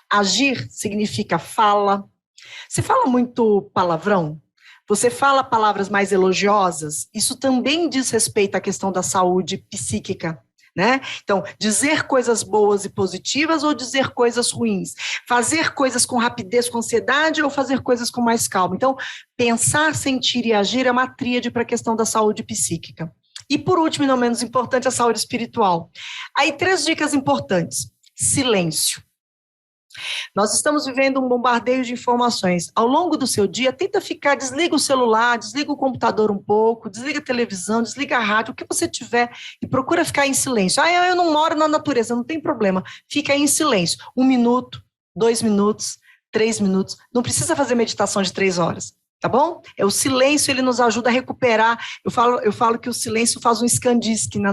Agir significa fala. Você fala muito palavrão? Você fala palavras mais elogiosas? Isso também diz respeito à questão da saúde psíquica. Né? Então, dizer coisas boas e positivas ou dizer coisas ruins, fazer coisas com rapidez, com ansiedade ou fazer coisas com mais calma. Então, pensar, sentir e agir é uma tríade para a questão da saúde psíquica. E por último, e não menos importante, a saúde espiritual. Aí 3 dicas importantes. Silêncio. Nós estamos vivendo um bombardeio de informações. Ao longo do seu dia, desliga o celular, desliga o computador um pouco, desliga a televisão, desliga a rádio, o que você tiver, e procura ficar em silêncio. Eu não moro na natureza, não tem problema. Fica aí em silêncio. 1 minuto, 2 minutos, 3 minutos. Não precisa fazer meditação de 3 horas. Tá bom? O silêncio, ele nos ajuda a recuperar. Eu falo que o silêncio faz um Skandisk no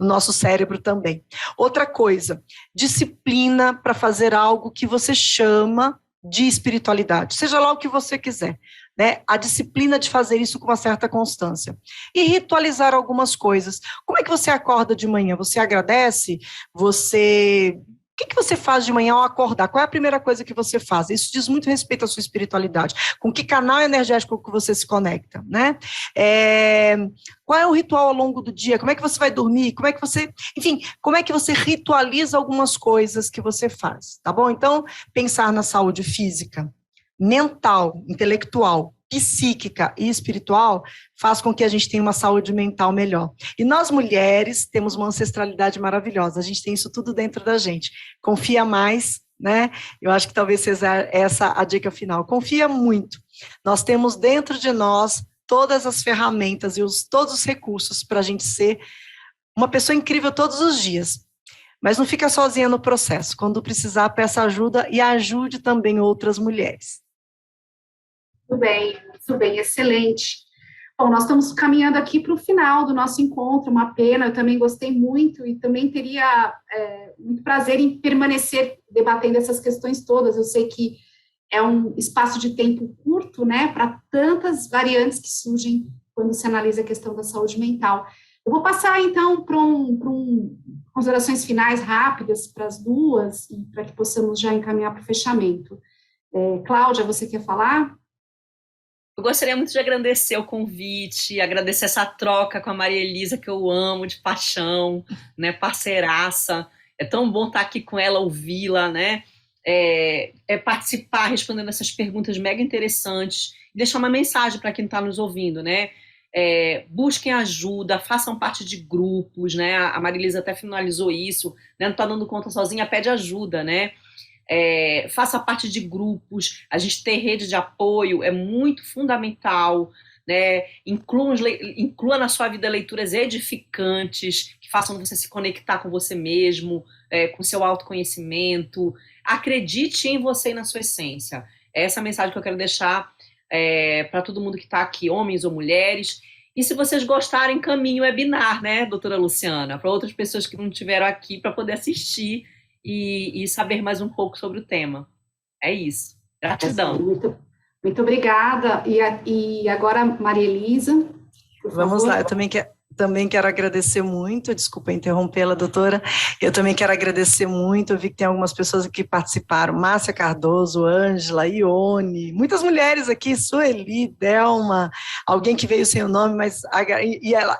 nosso cérebro também. Outra coisa, disciplina para fazer algo que você chama de espiritualidade, seja lá o que você quiser, né? A disciplina de fazer isso com uma certa constância. E ritualizar algumas coisas. Como é que você acorda de manhã? Você agradece? O que você faz de manhã ao acordar? Qual é a primeira coisa que você faz? Isso diz muito respeito à sua espiritualidade. Com que canal energético que você se conecta, né? Qual é o ritual ao longo do dia? Como é que você vai dormir? Como é que você ritualiza algumas coisas que você faz, tá bom? Então, pensar na saúde física, mental, intelectual, psíquica e espiritual faz com que a gente tenha uma saúde mental melhor. E nós, mulheres, temos uma ancestralidade maravilhosa, a gente tem isso tudo dentro da gente. Confia mais, né? Eu acho que talvez seja essa a dica final. Confia muito. Nós temos dentro de nós todas as ferramentas e todos os recursos para a gente ser uma pessoa incrível todos os dias. Mas não fica sozinha no processo. Quando precisar, peça ajuda e ajude também outras mulheres. Muito bem, excelente. Bom, nós estamos caminhando aqui para o final do nosso encontro, uma pena, eu também gostei muito e também teria muito prazer em permanecer debatendo essas questões todas. Eu sei que é um espaço de tempo curto, né, para tantas variantes que surgem quando se analisa a questão da saúde mental. Eu vou passar, então, para considerações finais rápidas para as duas, e para que possamos já encaminhar para o fechamento. Cláudia, você quer falar? Eu gostaria muito de agradecer o convite, agradecer essa troca com a Maria Elisa, que eu amo de paixão, né, parceiraça. É tão bom estar aqui com ela, ouvi-la, né, participar, respondendo essas perguntas mega interessantes, e deixar uma mensagem para quem está nos ouvindo, né, busquem ajuda, façam parte de grupos, né, a Maria Elisa até finalizou isso, né, não está dando conta sozinha, pede ajuda, né, faça parte de grupos, a gente ter rede de apoio é muito fundamental, né? Inclua na sua vida leituras edificantes, que façam você se conectar com você mesmo, com seu autoconhecimento, acredite em você e na sua essência. Essa é a mensagem que eu quero deixar para todo mundo que está aqui, homens ou mulheres. E se vocês gostarem, caminhe o webinar, né, doutora Luciana, para outras pessoas que não estiveram aqui, para poder assistir e saber mais um pouco sobre o tema. É isso. Gratidão. Muito obrigada. E agora, Maria Elisa, por favor. Vamos lá, eu também quero agradecer muito, desculpa interrompê-la, doutora, eu também quero agradecer muito, eu vi que tem algumas pessoas aqui que participaram, Márcia Cardoso, Ângela, Ione, muitas mulheres aqui, Sueli, Delma, alguém que veio sem o nome, mas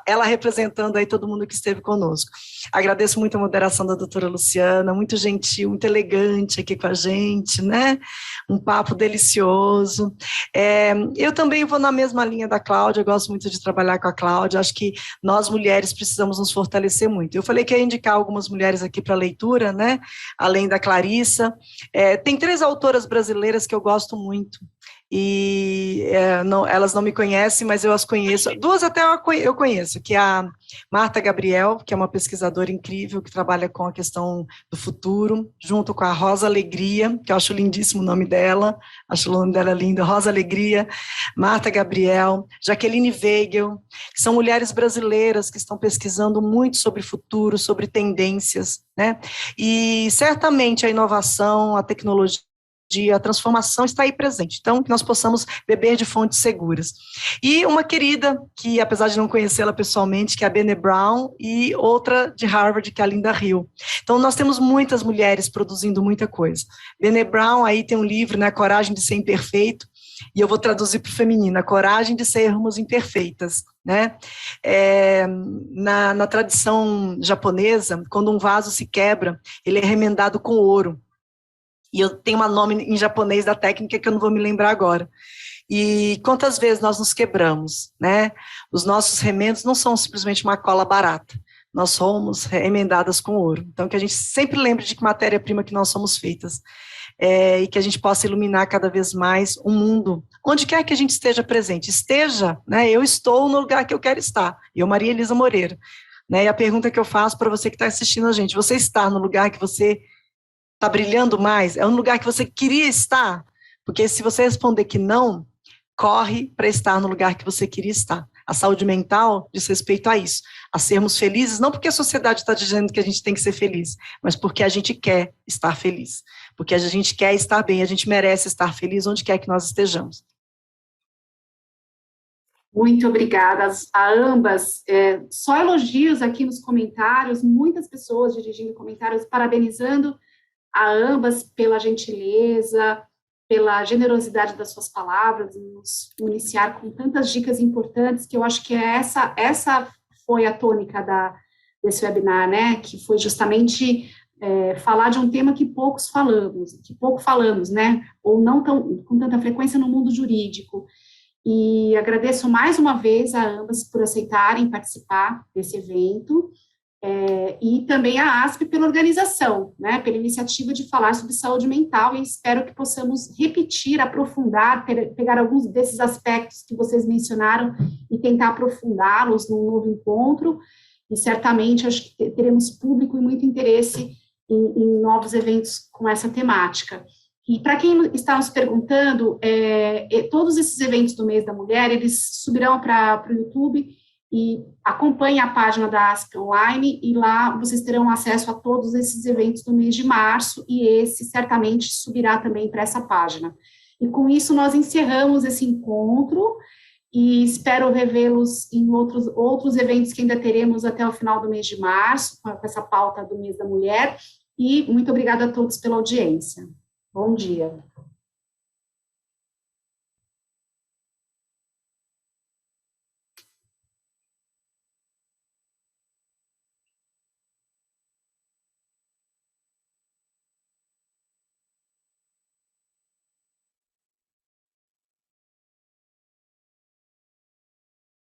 ela representando aí todo mundo que esteve conosco. Agradeço muito a moderação da doutora Luciana, muito gentil, muito elegante aqui com a gente, né? Um papo delicioso. Eu também vou na mesma linha da Cláudia, eu gosto muito de trabalhar com a Cláudia, acho que nós mulheres precisamos nos fortalecer muito. Eu falei que ia indicar algumas mulheres aqui para leitura, né? Além da Clarissa. Tem 3 autoras brasileiras que eu gosto muito. E elas não me conhecem, mas eu as conheço. 2 até eu conheço, que é a Marta Gabriel, que é uma pesquisadora incrível, que trabalha com a questão do futuro, junto com a Rosa Alegria, que eu acho lindíssimo o nome dela, acho o nome dela lindo, Rosa Alegria, Marta Gabriel, Jaqueline Weigel, que são mulheres brasileiras que estão pesquisando muito sobre futuro, sobre tendências, né? E certamente a inovação, a tecnologia, a transformação está aí presente, então que nós possamos beber de fontes seguras. E uma querida, que apesar de não conhecê-la pessoalmente, que é a Brené Brown, e outra de Harvard, que é a Linda Hill. Então nós temos muitas mulheres produzindo muita coisa. Brené Brown aí tem um livro, né, Coragem de Ser Imperfeito, e eu vou traduzir para o feminino, a coragem de sermos imperfeitas, né? Na tradição japonesa, quando um vaso se quebra, ele é remendado com ouro. E eu tenho um nome em japonês da técnica que eu não vou me lembrar agora. E quantas vezes nós nos quebramos, né? Os nossos remendos não são simplesmente uma cola barata, nós somos remendadas com ouro. Então, que a gente sempre lembre de que matéria-prima que nós somos feitas, e que a gente possa iluminar cada vez mais o mundo, onde quer que a gente esteja presente. Né? Eu estou no lugar que eu quero estar, eu, Maria Elisa Moreira. Né? E a pergunta que eu faço para você que está assistindo a gente, você está no lugar que você está brilhando mais? É um lugar que você queria estar? Porque se você responder que não, corre para estar no lugar que você queria estar. A saúde mental diz respeito a isso, a sermos felizes, não porque a sociedade está dizendo que a gente tem que ser feliz, mas porque a gente quer estar feliz, porque a gente quer estar bem, a gente merece estar feliz onde quer que nós estejamos. Muito obrigada a ambas. Só elogios aqui nos comentários, muitas pessoas dirigindo comentários, parabenizando a ambas pela gentileza, pela generosidade das suas palavras, nos iniciar com tantas dicas importantes, que eu acho que essa foi a tônica desse webinar, né, que foi justamente falar de um tema que pouco falamos, né, ou não com tanta frequência no mundo jurídico. E agradeço mais uma vez a ambas por aceitarem participar desse evento. e também a ASP pela organização, né, pela iniciativa de falar sobre saúde mental, e espero que possamos repetir, aprofundar, pegar alguns desses aspectos que vocês mencionaram e tentar aprofundá-los num novo encontro, e certamente acho que teremos público e muito interesse em novos eventos com essa temática. E para quem está nos perguntando, todos esses eventos do Mês da Mulher, eles subirão para o YouTube, e acompanhe a página da ASP Online, e lá vocês terão acesso a todos esses eventos do mês de março, e esse certamente subirá também para essa página. E com isso nós encerramos esse encontro, e espero revê-los em outros eventos que ainda teremos até o final do mês de março, com essa pauta do mês da mulher, e muito obrigada a todos pela audiência. Bom dia.